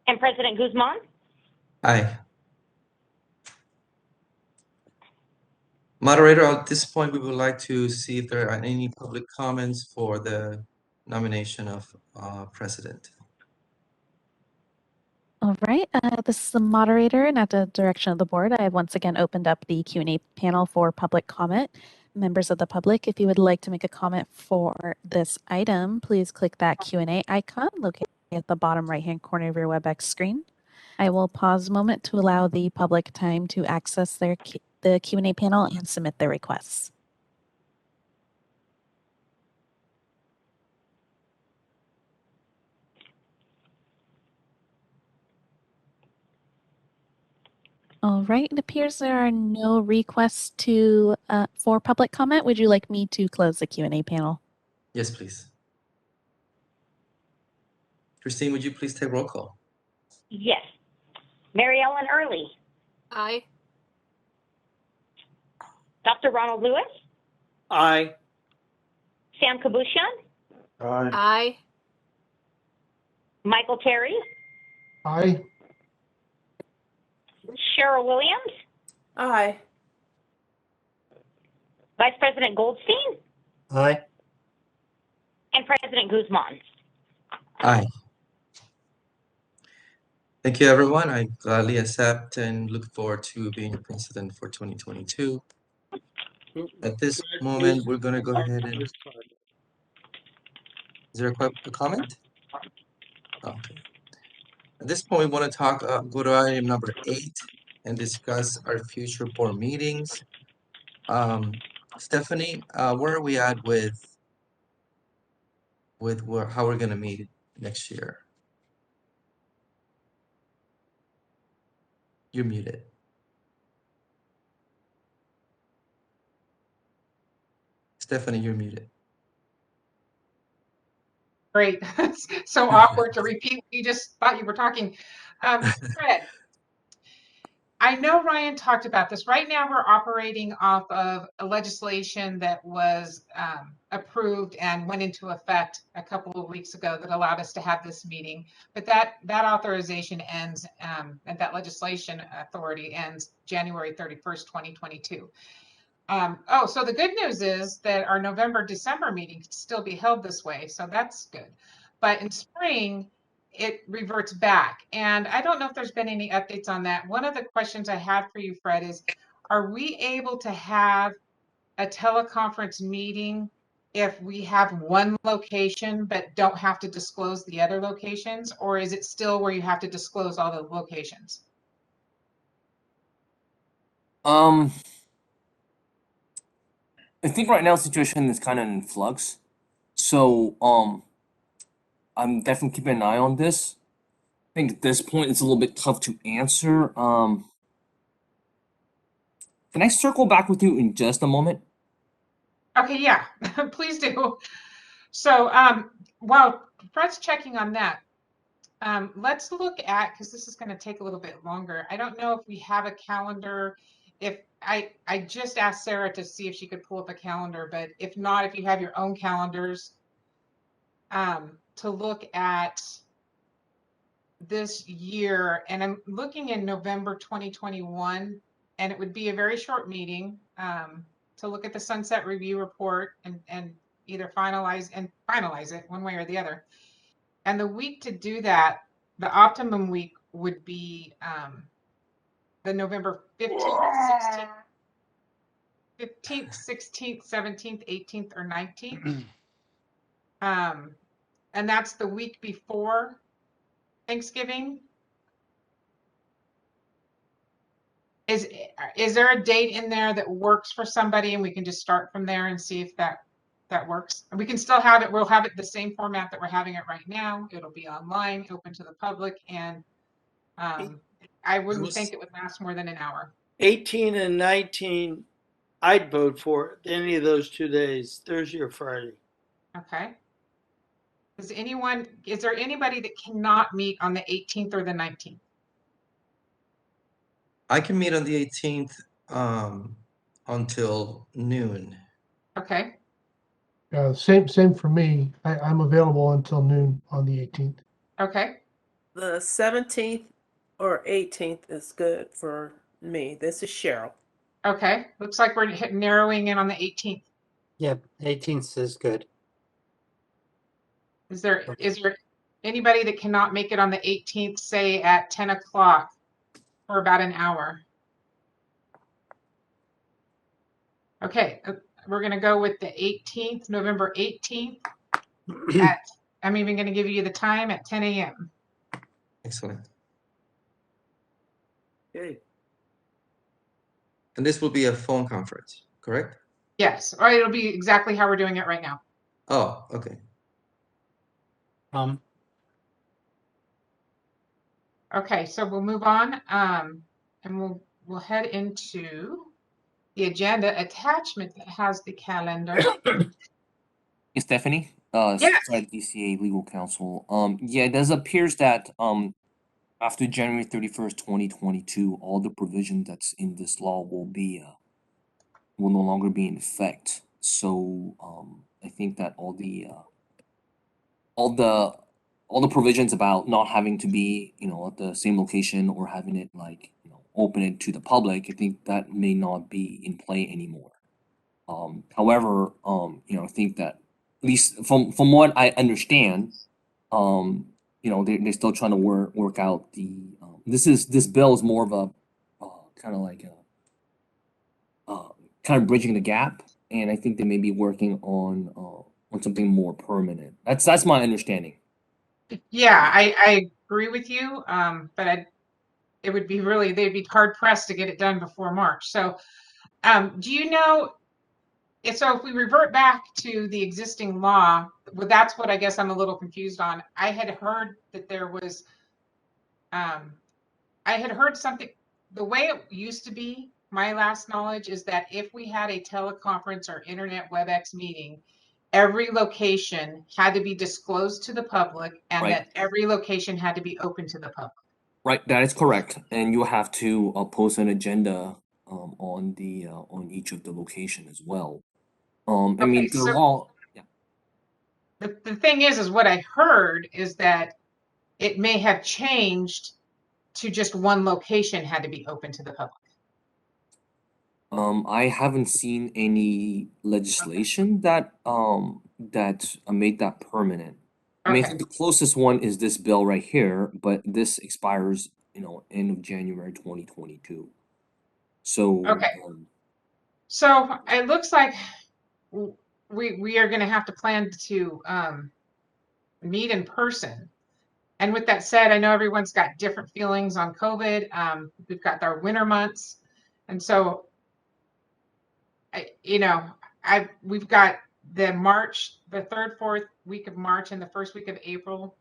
And President Guzman. Aye. Moderator, at this point, we would like to see if there are any public comments for the nomination of president. All right, this is the moderator, and at the direction of the board, I have once again opened up the Q&A panel for public comment. Members of the public, if you would like to make a comment for this item, please click that Q&A icon located at the bottom right-hand corner of your WebEx screen. I will pause a moment to allow the public time to access the Q&A panel and submit their requests. All right, it appears there are no requests to for public comment. Would you like me to close the Q&A panel? Yes, please. Christine, would you please take roll call? Yes. Mary Ellen Early. Aye. Dr. Ronald Lewis. Aye. Sam Kabushan. Aye. Aye. Michael Terry. Aye. Cheryl Williams. Aye. Vice President Goldstein. Aye. And President Guzman. Aye. Thank you, everyone. I gladly accept and look forward to being your president for 2022. At this moment, we're going to go ahead and... Is there a comment? Okay. At this point, we want to talk, go to item number 8 and discuss our future board meetings. Stephanie, where are we at with how we're going to meet next year? You're muted. Stephanie, you're muted. Great. So awkward to repeat what you just thought you were talking. Fred, I know Ryan talked about this. Right now, we're operating off of a legislation that was approved and went into effect a couple of weeks ago that allowed us to have this meeting. But that authorization ends, and that legislation authority ends January 31st, 2022. So the good news is that our November-December meeting can still be held this way, so that's good. But in spring, it reverts back. And I don't know if there's been any updates on that. One of the questions I have for you, Fred, is are we able to have a teleconference meeting if we have one location but don't have to disclose the other locations? Or is it still where you have to disclose all the locations? I think right now the situation is kind of in flux. So, I'm definitely keeping an eye on this. I think at this point it's a little bit tough to answer. Can I circle back with you in just a moment? Okay, yeah, please do. So while Fred's checking on that, let's look at, because this is going to take a little bit longer. I don't know if we have a calendar. If I just asked Sarah to see if she could pull up a calendar, but if not, if you have your own calendars, to look at this year, and I'm looking in November 2021, and it would be a very short meeting to look at the sunset review report and either finalize it one way or the other. And the week to do that, the optimum week would be the November 15th 15th, 16th, 17th, 18th, or 19th. And that's the week before Thanksgiving. Is there a date in there that works for somebody, and we can just start from there and see if that works? And we can still have it. We'll have it the same format that we're having it right now. It'll be online, open to the public, and I wouldn't think it would last more than an hour. 18 and 19, I'd vote for it any of those 2 days, Thursday or Friday. Okay. Is there anybody that cannot meet on the 18th or the 19th? I can meet on the 18th until noon. Okay. Same for me. I'm available until noon on the 18th. Okay. The 17th or 18th is good for me. This is Cheryl. Okay. Looks like we're narrowing in on the 18th. Yep, 18th is good. Is there anybody that cannot make it on the 18th, say at 10 o'clock for about an hour? Okay, we're going to go with the 18th, November 18th. I'm even going to give you the time at 10 a.m. Excellent. Okay. And this will be a phone conference, correct? Yes, or it'll be exactly how we're doing it right now. Oh, okay. Okay, so we'll move on, and we'll head into the agenda attachment that has the calendar. Hey, Stephanie, Yes. DCA legal counsel. Yeah, it does appears that after January 31st, 2022, all the provision that's in this law will no longer be in effect. So I think that all the provisions about not having to be, at the same location or having it open it to the public, I think that may not be in play anymore. However, I think that at least from what I understand, they're still trying to work out the this bill is more of a kind of like kind of bridging the gap, and I think they may be working on something more permanent. That's my understanding. Yeah, I agree with you, but it would be they'd be hard pressed to get it done before March. So, do you know? So if we revert back to the existing law, well, that's what I guess I'm a little confused on. I had heard that there was, I had heard something, the way it used to be, my last knowledge is that if we had a teleconference or internet WebEx meeting, every location had to be disclosed to the public, and Right. that every location had to be open to the public. Right, that is correct, and you have to post an agenda on each of the location as well. I mean, the law. Yeah. The thing is what I heard is that it may have changed to just one location had to be open to the public. I haven't seen any legislation that made that permanent. I mean, I think the closest one is this bill right here, but this expires, end of January 2022. So So it looks like we are going to have to plan to meet in person. And with that said, I know everyone's got different feelings on COVID. We've got our winter months, and so we've got the third, fourth week of March, and the first week of April.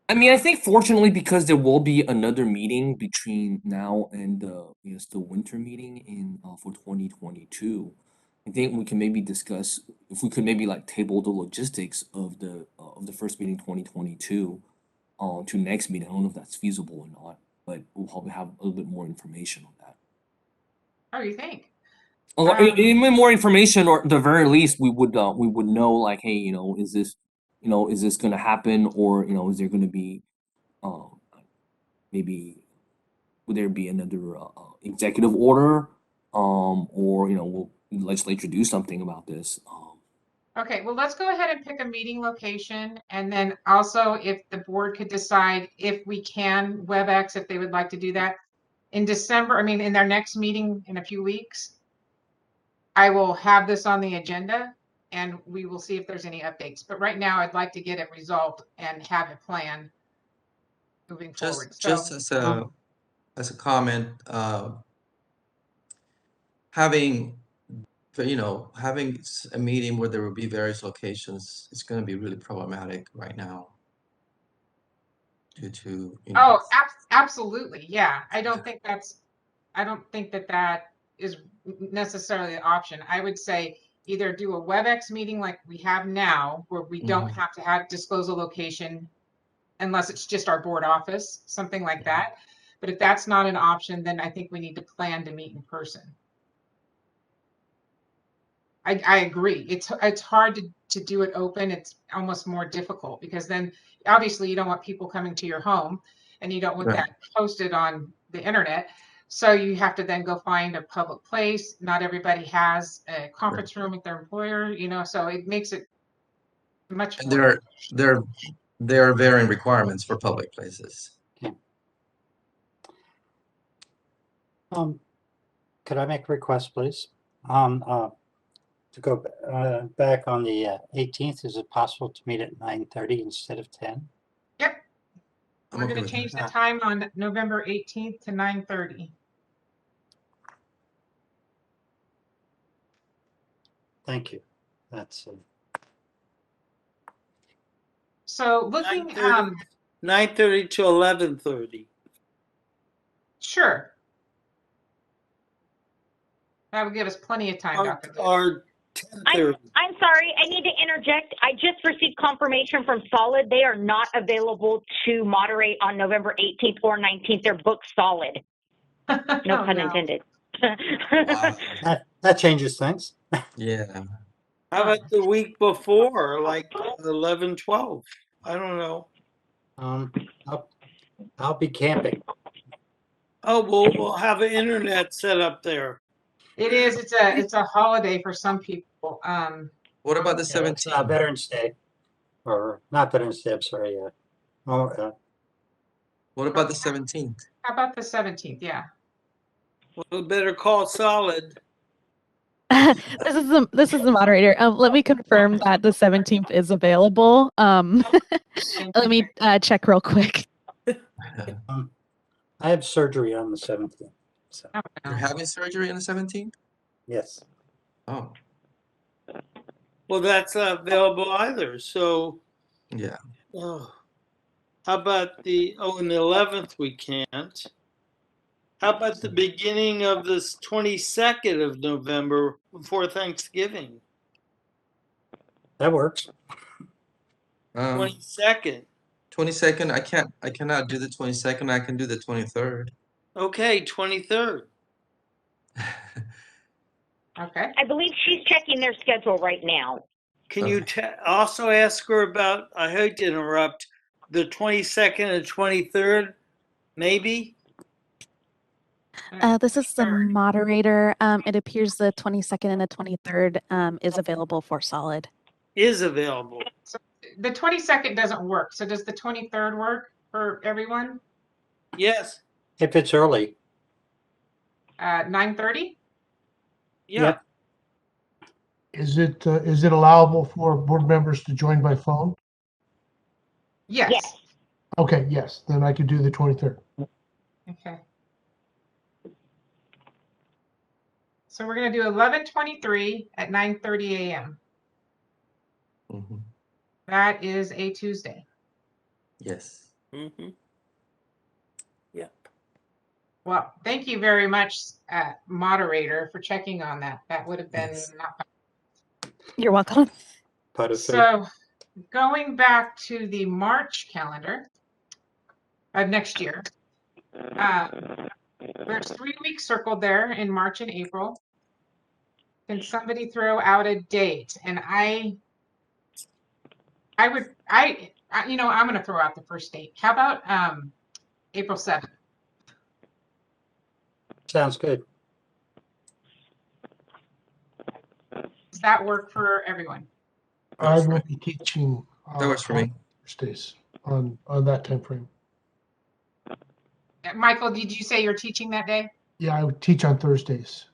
I mean, I think fortunately, because there will be another meeting between now and the winter meeting in for 2022. I think we can maybe discuss if we could maybe table the logistics of the first meeting 2022 to next meeting. I don't know if that's feasible or not, but we'll probably have a little bit more information on that. Oh, you think? Even more information, or at the very least, we would know hey, is this going to happen, or is there going to be maybe would there be another executive order, or will the legislature do something about this? Okay, well, let's go ahead and pick a meeting location, and then also if the board could decide if we can WebEx, if they would like to do that in December. I mean, in their next meeting in a few weeks. I will have this on the agenda and we will see if there's any updates. But right now I'd like to get it resolved and have it planned moving forward. Just as a comment, having a meeting where there will be various locations is going to be really problematic right now due to Absolutely. Yeah. I don't think that is necessarily an option. I would say either do a WebEx meeting like we have now, where we don't have to disclose a location unless it's just our board office, something like that. But if that's not an option, then I think we need to plan to meet in person. I agree. It's hard to do it open. It's almost more difficult because then obviously you don't want people coming to your home and you don't want that posted on the internet. So you have to then go find a public place. Not everybody has a conference room with their employer, so it makes it much more. There are varying requirements for public places. Could I make a request, please? To go back on the 18th, is it possible to meet at 9:30 instead of 10? Yep. We're going to change the time on November 18th to 9:30. Thank you. That's so looking 9:30 to 11:30. Sure. That would give us plenty of time, Dr. Or 10:30. I'm sorry, I need to interject. I just received confirmation from Solid. They are not available to moderate on November 18th or 19th. They're booked solid. No pun intended. that changes things. Yeah. How about the week before, like 11, 12? I don't know. I'll be camping. Oh, we'll have an internet set up there. It is. It's a holiday for some people. What about the 17th? Veterans Day, or not Veterans Day? I'm sorry. What about the 17th? How about the 17th? Yeah. Well, better call Solid. This is the moderator. Let me confirm that the 17th is available. Let me check real quick. I have surgery on the 17th. So. You're having surgery on the 17th? Yes. Oh. Well, that's not available either. So. Yeah. Oh. How about the 11th we can't. How about the beginning of this 22nd of November before Thanksgiving? That works. 22nd. 22nd, I cannot do the 22nd. I can do the 23rd. Okay, 23rd. Okay. I believe she's checking their schedule right now. Can you also ask her about, I hate to interrupt, the 22nd and 23rd, maybe? This is the moderator. It appears the 22nd and the 23rd is available for Solid. Is available. So the 22nd doesn't work. So does the 23rd work for everyone? Yes. If it's early. 9:30? Yeah. Yep. Is it allowable for board members to join by phone? Yes. Okay, yes, then I could do the 23rd. Okay. So we're going to do 11:23 at 9:30 a.m. Mm-hmm. That is a Tuesday. Yes. Mm-hmm. Yep. Well, thank you very much, moderator, for checking on that. That would have been not. You're welcome. So going back to the March calendar of next year, there's 3 weeks circled there in March and April. Can somebody throw out a date? And I'm going to throw out the first date. How about April 7th? Sounds good. Does that work for everyone? I will be teaching That works for me. Thursdays on that time frame. Michael, did you say you're teaching that day? Yeah, I would teach on Thursdays.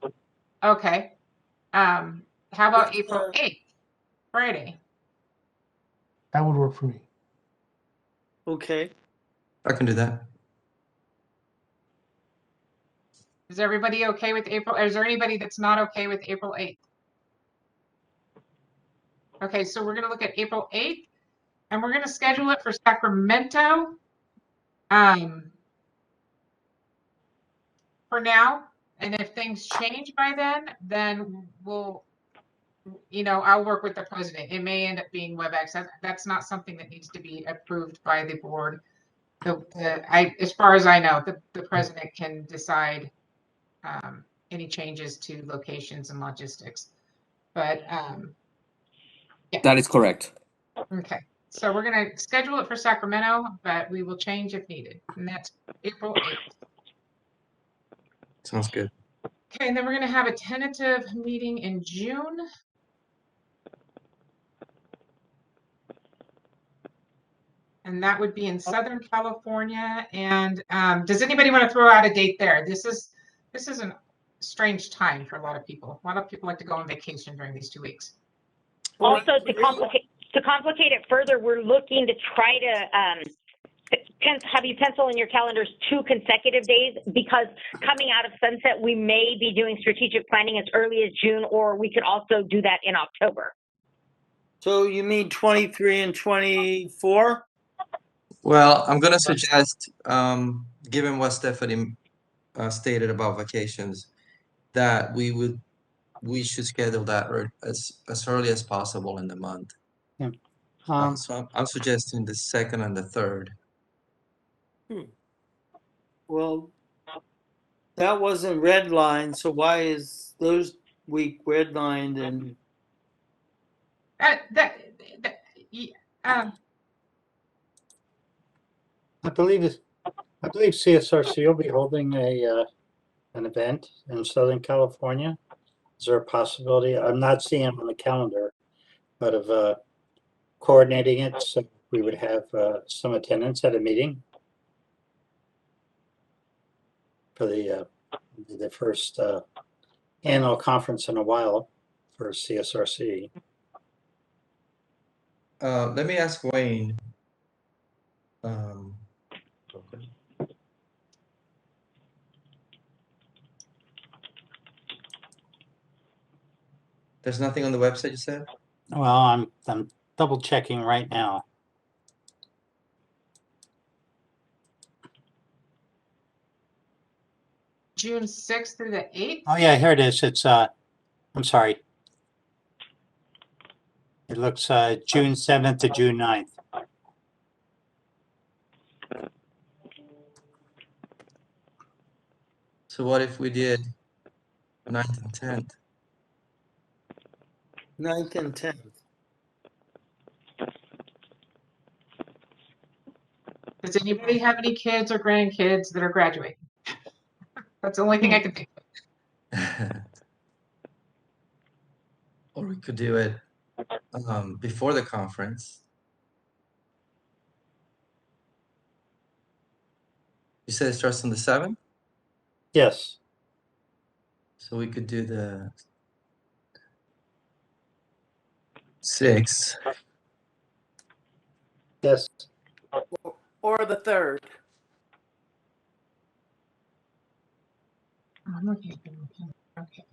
Okay. How about April 8th, Friday? That would work for me. Okay. I can do that. Is everybody okay with April? Is there anybody that's not okay with April 8th? Okay, so we're going to look at April 8th, and we're going to schedule it for Sacramento for now. And if things change by then we'll, I'll work with the president. It may end up being WebEx. That's not something that needs to be approved by the board. As far as I know, the president can decide any changes to locations and logistics. But yeah. That is correct. Okay, so we're going to schedule it for Sacramento, but we will change if needed. And that's April 8th. Sounds good. Okay, and then we're going to have a tentative meeting in June. And that would be in Southern California. And does anybody want to throw out a date there? This is a strange time for a lot of people. A lot of people like to go on vacation during these 2 weeks. Also, to complicate it further, we're looking to try to have you pencil in your calendars 2 consecutive days, because coming out of sunset, we may be doing strategic planning as early as June, or we could also do that in October. So you mean 23 and 24? Well, I'm going to suggest, given what Stephanie stated about vacations, that we should schedule that as early as possible in the month. Yeah. So I'm suggesting the 2nd and the 3rd. Well, that wasn't redlined, so why is those week redlined? And I believe CSRC will be holding an event in Southern California. Is there a possibility? I'm not seeing it on the calendar, but of coordinating it so we would have some attendance at a meeting for the first annual conference in a while for CSRC. Let me ask Wayne. There's nothing on the website, you said? Well, I'm double checking right now. June 6th through the 8th? Oh yeah, here it is. It's I'm sorry. It looks June 7th to June 9th. So what if we did 9th and 10th? 9th and 10th. Does anybody have any kids or grandkids that are graduating? That's the only thing I can think of. Or we could do it before the conference. You said it starts on the 7th? Yes. So we could do the 6th. Yes. Or the 3rd. Okay.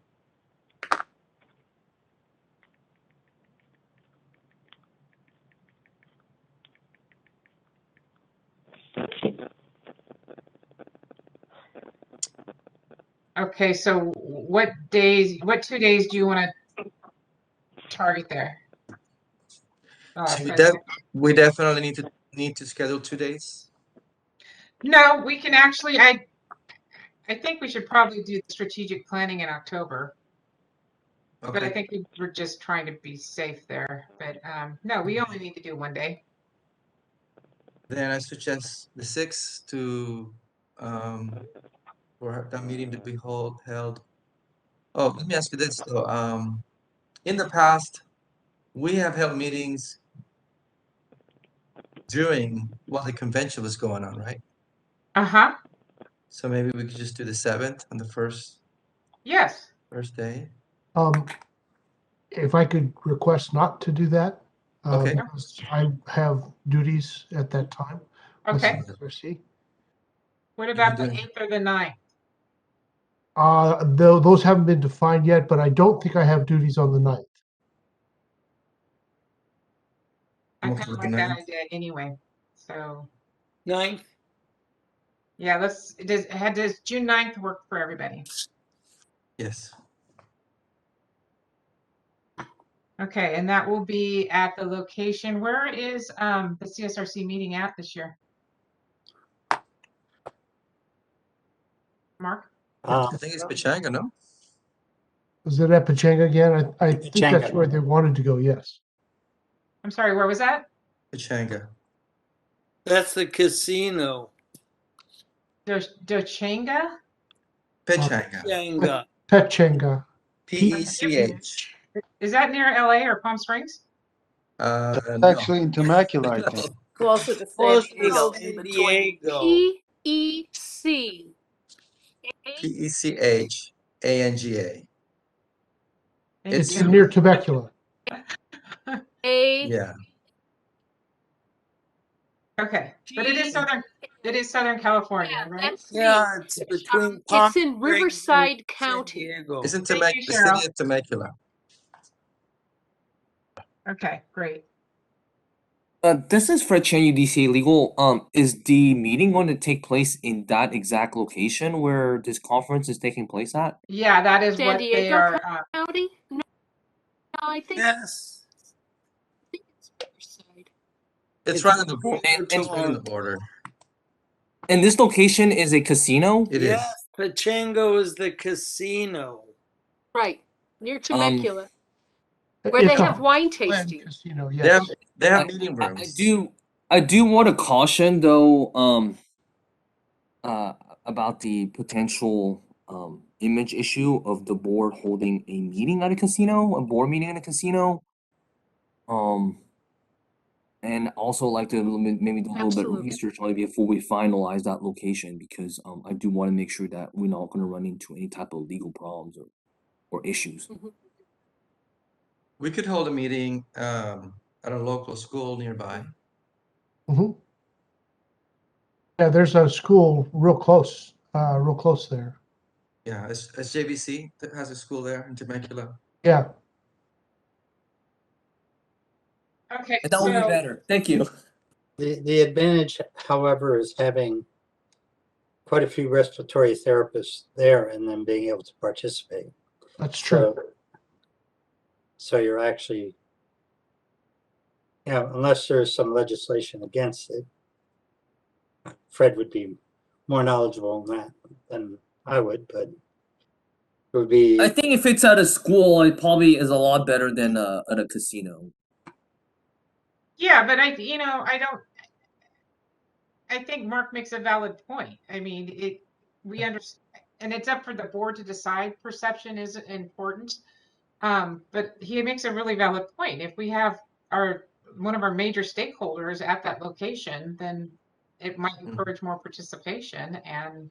Okay, so what 2 days do you want to target there? So we definitely need to schedule 2 days. No, we can actually, I think we should probably do the strategic planning in October. Okay. But I think we're just trying to be safe there. But no, we only need to do 1 day. Then I suggest the 6th to for that meeting to be held. Oh, let me ask you this though. In the past, we have held meetings during while the convention was going on, right? Uh-huh. So maybe we could just do the 7th on the first. Yes. First day. If I could request not to do that, Okay. because I have duties at that time. with Okay. CSRC. What about the 8th or the 9th? Those haven't been defined yet, but I don't think I have duties on the 9th. I I'm kind okay of with the like that 9th. idea anyway. So 9th? yeah, does June 9th work for everybody? Yes. Okay, and that will be at the location. Where is the CSRC meeting at this year? Mark? I think it's Pechanga, no? Was it at Pechanga again? I think that's Pechanga. where they wanted to go, yes. I'm sorry, where was that? Pechanga. That's the casino. Dochanga? Pechanga. Pechanga. Pechanga. P-E-C-H. Is that near LA or Palm Springs? No. Actually in Temecula, I think. Closer to San Close to Diego, San between Diego. PEC. P-E-C-H-A-N-G-A. It's It's near Temecula. yeah. Okay, but it is Southern California, right? Yeah, it's between Palm It's in Springs and Riverside San County. Diego. It's in Thank you, the city Cheryl. of Temecula. Okay, great. This is Fred Chen, UDCA Legal. Is the meeting going to take place in that exact location where this conference is taking place at? Yeah, that is San what they Diego are. County? No, I think Yes. it's Riverside. It's right on the border. Closer to It's right on the our- border. And this location is a casino? It Yes, is. Pechango is the casino. Right, near Temecula. Where It's they a have wine planned tasting. casino, They have yes. meeting I rooms. do want to caution though, about the potential image issue of the board holding a meeting at a casino, a board meeting in a casino. And also like to maybe do a little bit of Absolutely. research on it before we finalize that location, because I do want to make sure that we're not going to run into any type of legal problems or issues. We could hold a meeting at a local school nearby. Mhm. Yeah, there's a school real close there. Yeah, it's JVC that has a school there in Temecula. Yeah. Okay, That would be so better. Thank you. The advantage, however, is having quite a few respiratory therapists there and then being able to participate. That's true. So you're actually, unless there's some legislation against it, Fred would be more knowledgeable on that than I would, but it would be. I think if it's at a school, it probably is a lot better than at a casino. yeah, but I think Mark makes a valid point. I mean, we understand, and it's up for the board to decide. Perception is important. But he makes a really valid point. If we have one of our major stakeholders at that location, then it might encourage more participation, and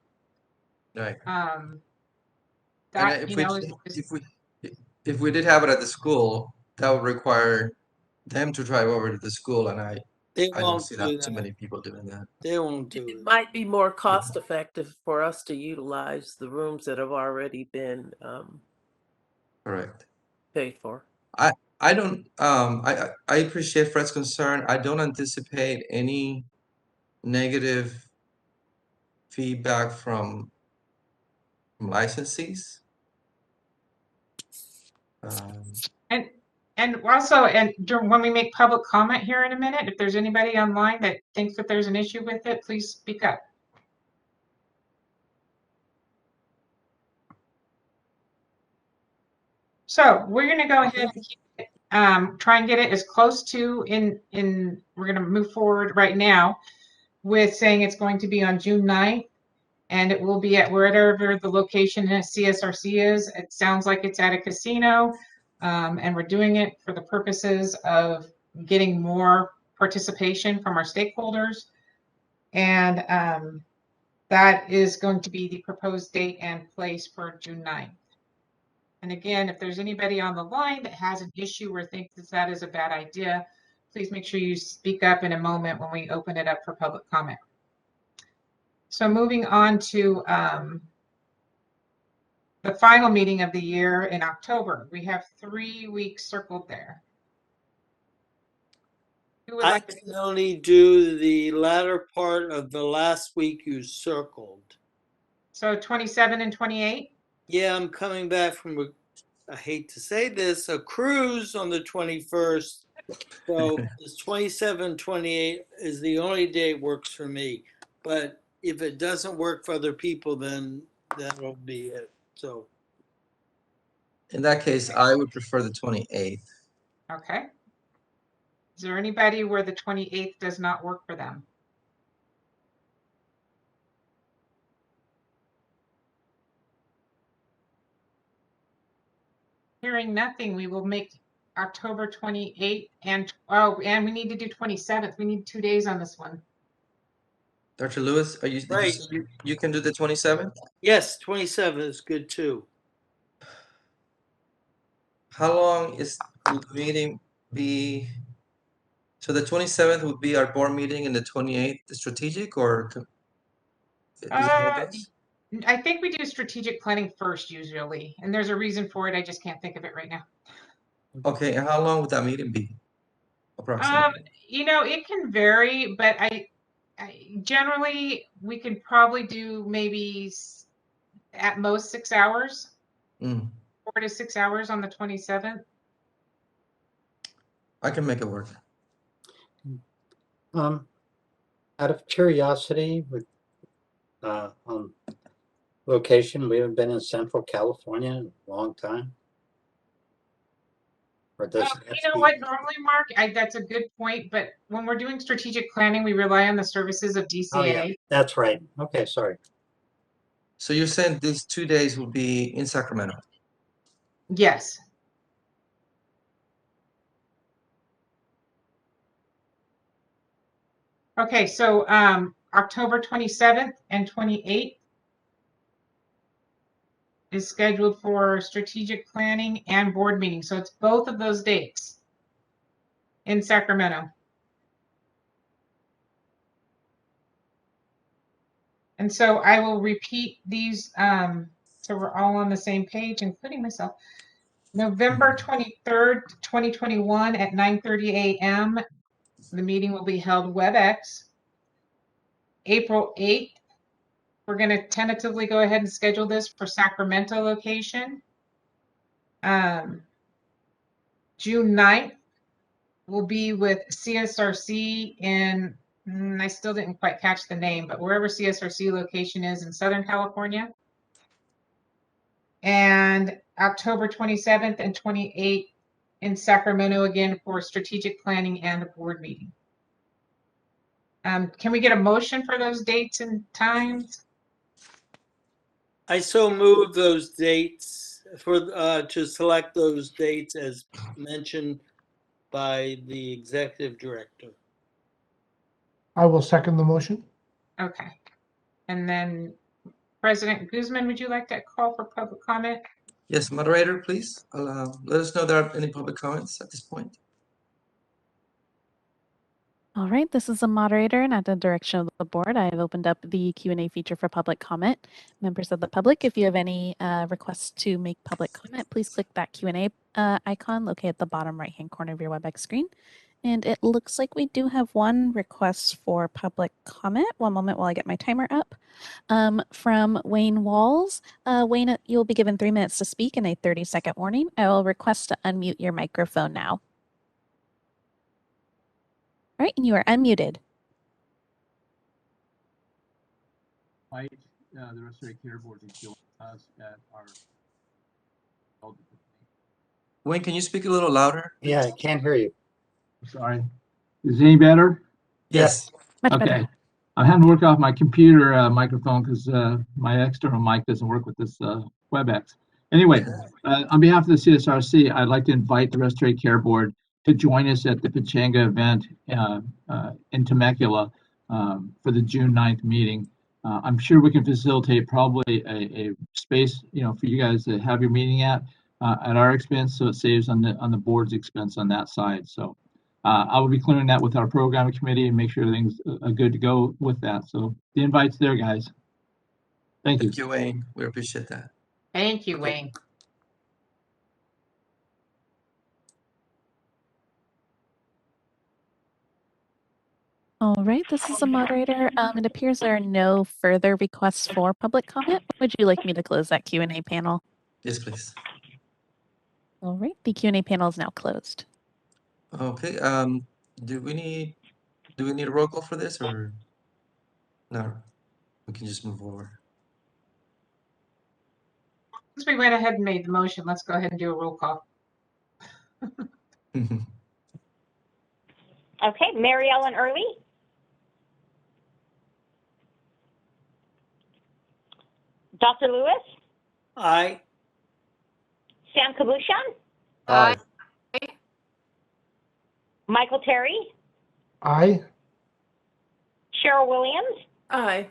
Right. that And if we did have it at the school, that would require them to drive over to the school, and I don't see that too many people doing that. They won't do It it. might be more cost effective for us to utilize the rooms that have already been Correct. paid for. I don't I appreciate Fred's concern. I don't anticipate any negative feedback from licensees. And also, when we make public comment here in a minute, if there's anybody online that thinks that there's an issue with it, please speak up. So we're going to go ahead and try and get it as close to we're going to move forward right now with saying it's going to be on June 9th, and it will be at wherever the location at CSRC is. It sounds like it's at a casino, and we're doing it for the purposes of getting more participation from our stakeholders. And that is going to be the proposed date and place for June 9th. And again, if there's anybody on the line that has an issue or thinks that is a bad idea, please make sure you speak up in a moment when we open it up for public comment. So moving on to the final meeting of the year in October. We have 3 weeks circled there. Who would I like to? can only do the latter part of the last week you circled. So 27 and 28? Yeah, I'm coming back from, I hate to say this, a cruise on the 21st. So this 27, 28 is the only day it works for me. But if it doesn't work for other people, then that'll be it. So In that case, I would prefer the 28th. Okay. Is there anybody where the 28th does not work for them? Hearing nothing, we will make October 28th and we need to do 27th. We need 2 days on this one. Dr. Lewis, did you right. say you can do the 27th? Yes, 27 is good too. How long will the meeting be? So the 27th would be our board meeting and the 28th the strategic, or is it how it goes? I think we do strategic planning first usually, and there's a reason for it. I just can't think of it right now. Okay, and how long would that meeting be, approximately? It can vary, but I generally we can probably do maybe at most 6 hours, 4 to 6 hours on the 27th. I can make it work. Out of curiosity, with on location, we haven't been in Central California in a long time. Or does what, normally, Mark, that's a good point, but when we're doing strategic planning, we rely on the services of DCA. Oh, yeah, that's right. Okay, sorry. So you're saying these 2 days will be in Sacramento? Yes. Okay, so October 27th and 28th is scheduled for strategic planning and board meeting. So it's both of those dates in Sacramento. And so I will repeat these so we're all on the same page, including myself. November 23rd, 2021 at 9:30 a.m. The meeting will be held WebEx. April 8th, we're going to tentatively go ahead and schedule this for Sacramento location. June 9th will be with CSRC in, I still didn't quite catch the name, but wherever CSRC location is in Southern California. And October 27th and 28th in Sacramento again for strategic planning and a board meeting. Can we get a motion for those dates and times? I so move those dates for to select those dates as mentioned by the executive director. I will second the motion. Okay. And then President Guzman, would you like to call for public comment? Yes, moderator, please. Let us know if there are any public comments at this point. All right, this is a moderator, and at the direction of the board, I have opened up the Q&A feature for public comment. Members of the public, if you have any requests to make public comment, please click that Q&A icon located at the bottom right-hand corner of your WebEx screen. And it looks like we do have one request for public comment. One moment while I get my timer up. From Wayne Walls. Wayne, you'll be given 3 minutes to speak and a 30-second warning. I will request to unmute your microphone now. All right, and you are unmuted. The Respiratory Care Board is joining us at our. Wayne, can you speak a little louder? Yeah, I can't hear you. Sorry. Is it any better? Yes. Much okay. better. I'm having to work off my computer microphone because my external mic doesn't work with this WebEx. Anyway, on behalf of the CSRC, I'd like to invite the Respiratory Care Board to join us at the Pechanga event in Temecula for the June 9th meeting. I'm sure we can facilitate probably a space, for you guys to have your meeting at. at our expense, so it saves on the board's expense on that side. So I will be clearing that with our programming committee and make sure everything's good to go with that. So the invite's there, guys. Thank you. Thank you, Wayne. We appreciate that. Thank you, Wayne. All right, this is the moderator. It appears there are no further requests for public comment. Would you like me to close that Q&A panel? Yes, please. All right, the Q&A panel is now closed. Okay. Do we need a roll call for this, or no? We can just move forward. Since we went ahead and made the motion, let's go ahead and do a roll call. Okay, Mary Ellen Early. Dr. Lewis. Aye. Sam Kabushan. Aye. Michael Terry. Aye. Cheryl Williams. Aye.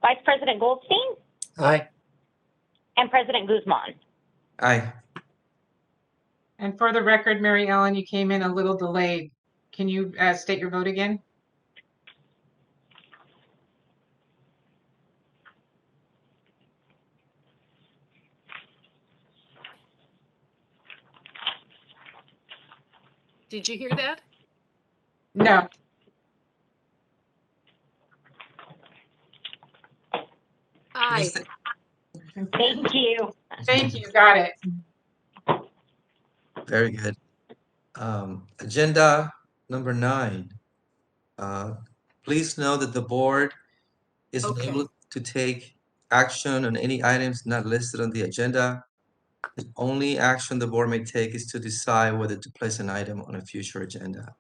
Vice President Goldstein. Aye. And President Guzman. Aye. And for the record, Mary Ellen, you came in a little delayed. Can you state your vote again? Did you hear that? No. Aye. Thank you. Thank you. Got it. Very good. Agenda number 9. Please know that the board is unable to take action on any items not listed on the agenda. The only action the board may take is to decide whether to place an item on a future agenda.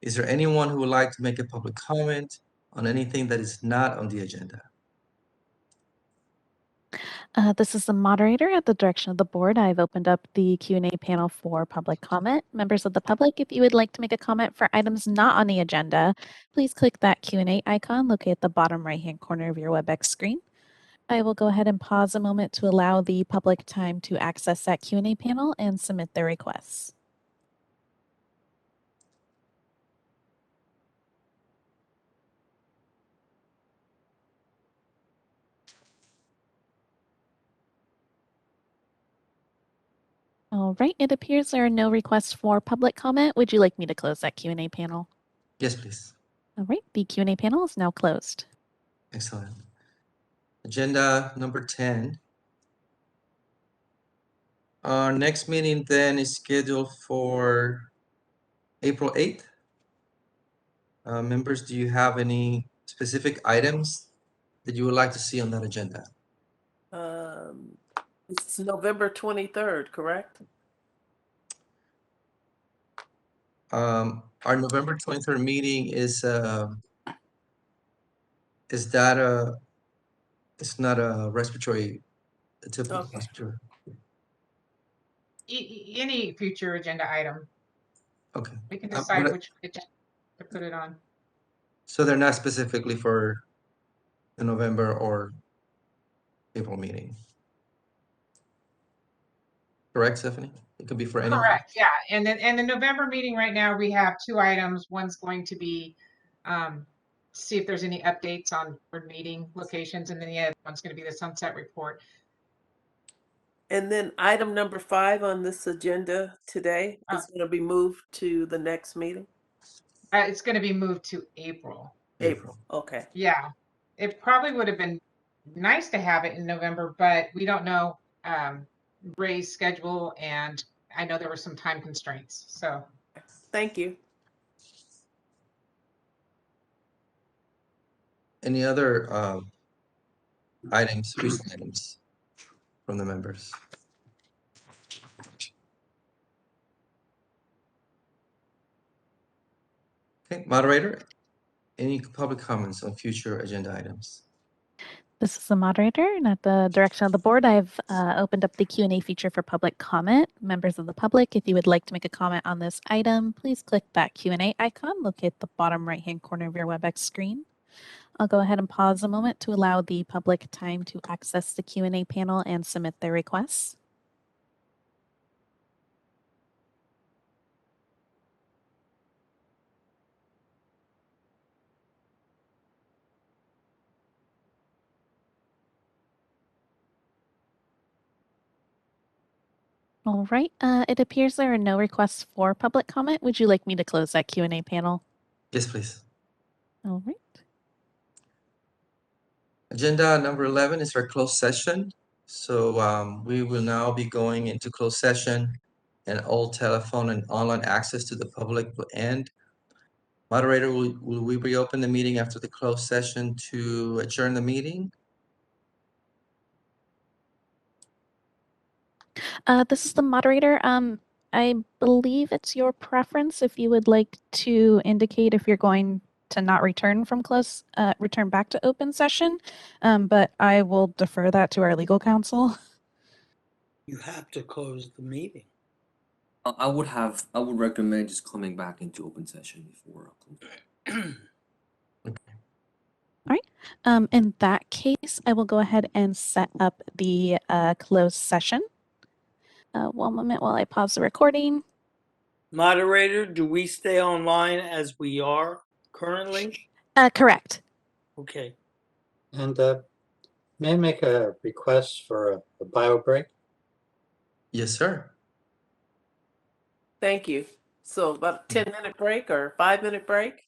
Is there anyone who would like to make a public comment on anything that is not on the agenda? This is the moderator. At the direction of the board, I've opened up the Q&A panel for public comment. Members of the public, if you would like to make a comment for items not on the agenda, please click that Q&A icon located at the bottom right-hand corner of your WebEx screen. I will go ahead and pause a moment to allow the public time to access that Q&A panel and submit their requests. All right, it appears there are no requests for public comment. Would you like me to close that Q&A panel? Yes, please. All right, the Q&A panel is now closed. Excellent. Agenda number 10. Our next meeting then is scheduled for April 8th. Members, do you have any specific items that you would like to see on that agenda? It's November 23rd, correct? Our November 23rd meeting is that it's not a respiratory, a typical respiratory. Any future agenda item. Okay. We can decide which to put it on. So they're not specifically for the November or April meeting. Correct, Stephanie? It could be for any. Correct, yeah. And then the November meeting right now, we have 2 items. One's going to be see if there's any updates on board meeting locations, and then the other one's going to be the sunset report. And then item number 5 on this agenda today is going to be moved to the next meeting? It's going to be moved to April. April, okay. Yeah, it probably would have been nice to have it in November, but we don't know Ray's schedule, and I know there were some time constraints, so. Thank you. Any other items, recent items from the members? Okay, moderator, any public comments on future agenda items? This is the moderator, and at the direction of the board, I've opened up the Q&A feature for public comment. Members of the public, if you would like to make a comment on this item, please click that Q&A icon located at the bottom right-hand corner of your WebEx screen. I'll go ahead and pause a moment to allow the public time to access the Q&A panel and submit their requests. All right. It appears there are no requests for public comment. Would you like me to close that Q&A panel? Yes, please. All right. Agenda number 11 is our closed session. So we will now be going into closed session, and all telephone and online access to the public will end. Moderator, will we reopen the meeting after the closed session to adjourn the meeting? This is the moderator. I believe it's your preference if you would like to indicate if you're going to not return from return back to open session, but I will defer that to our legal counsel. You have to close the meeting. I would recommend just coming back into open session before closing. All right. In that case, I will go ahead and set up the closed session. One moment while I pause the recording. Moderator, do we stay online as we are currently? Correct. Okay. And may I make a request for a bio break? Yes, sir. Thank you. So about a 10-minute break or 5-minute break?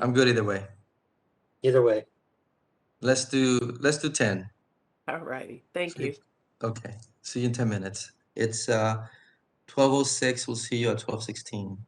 I'm good either way. Either way. Let's do 10. All righty. Thank you. Okay. See you in 10 minutes. It's 12:06. We'll see you at 12:16.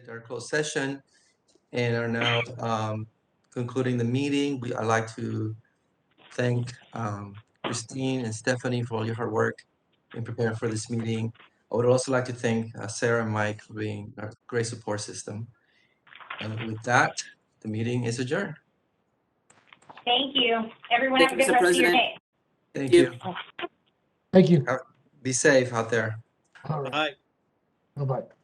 Our closed session and are now concluding the meeting. I'd like to thank Christine and Stephanie for all your hard work in preparing for this meeting. I would also like to thank Sarah and Mike for being a great support system. And with that, the meeting is adjourned. Thank you. Everyone Thank have you, a good Mr. rest of your President. day. Thank you. Thank you. Be safe out there. All right. Bye. Bye-bye.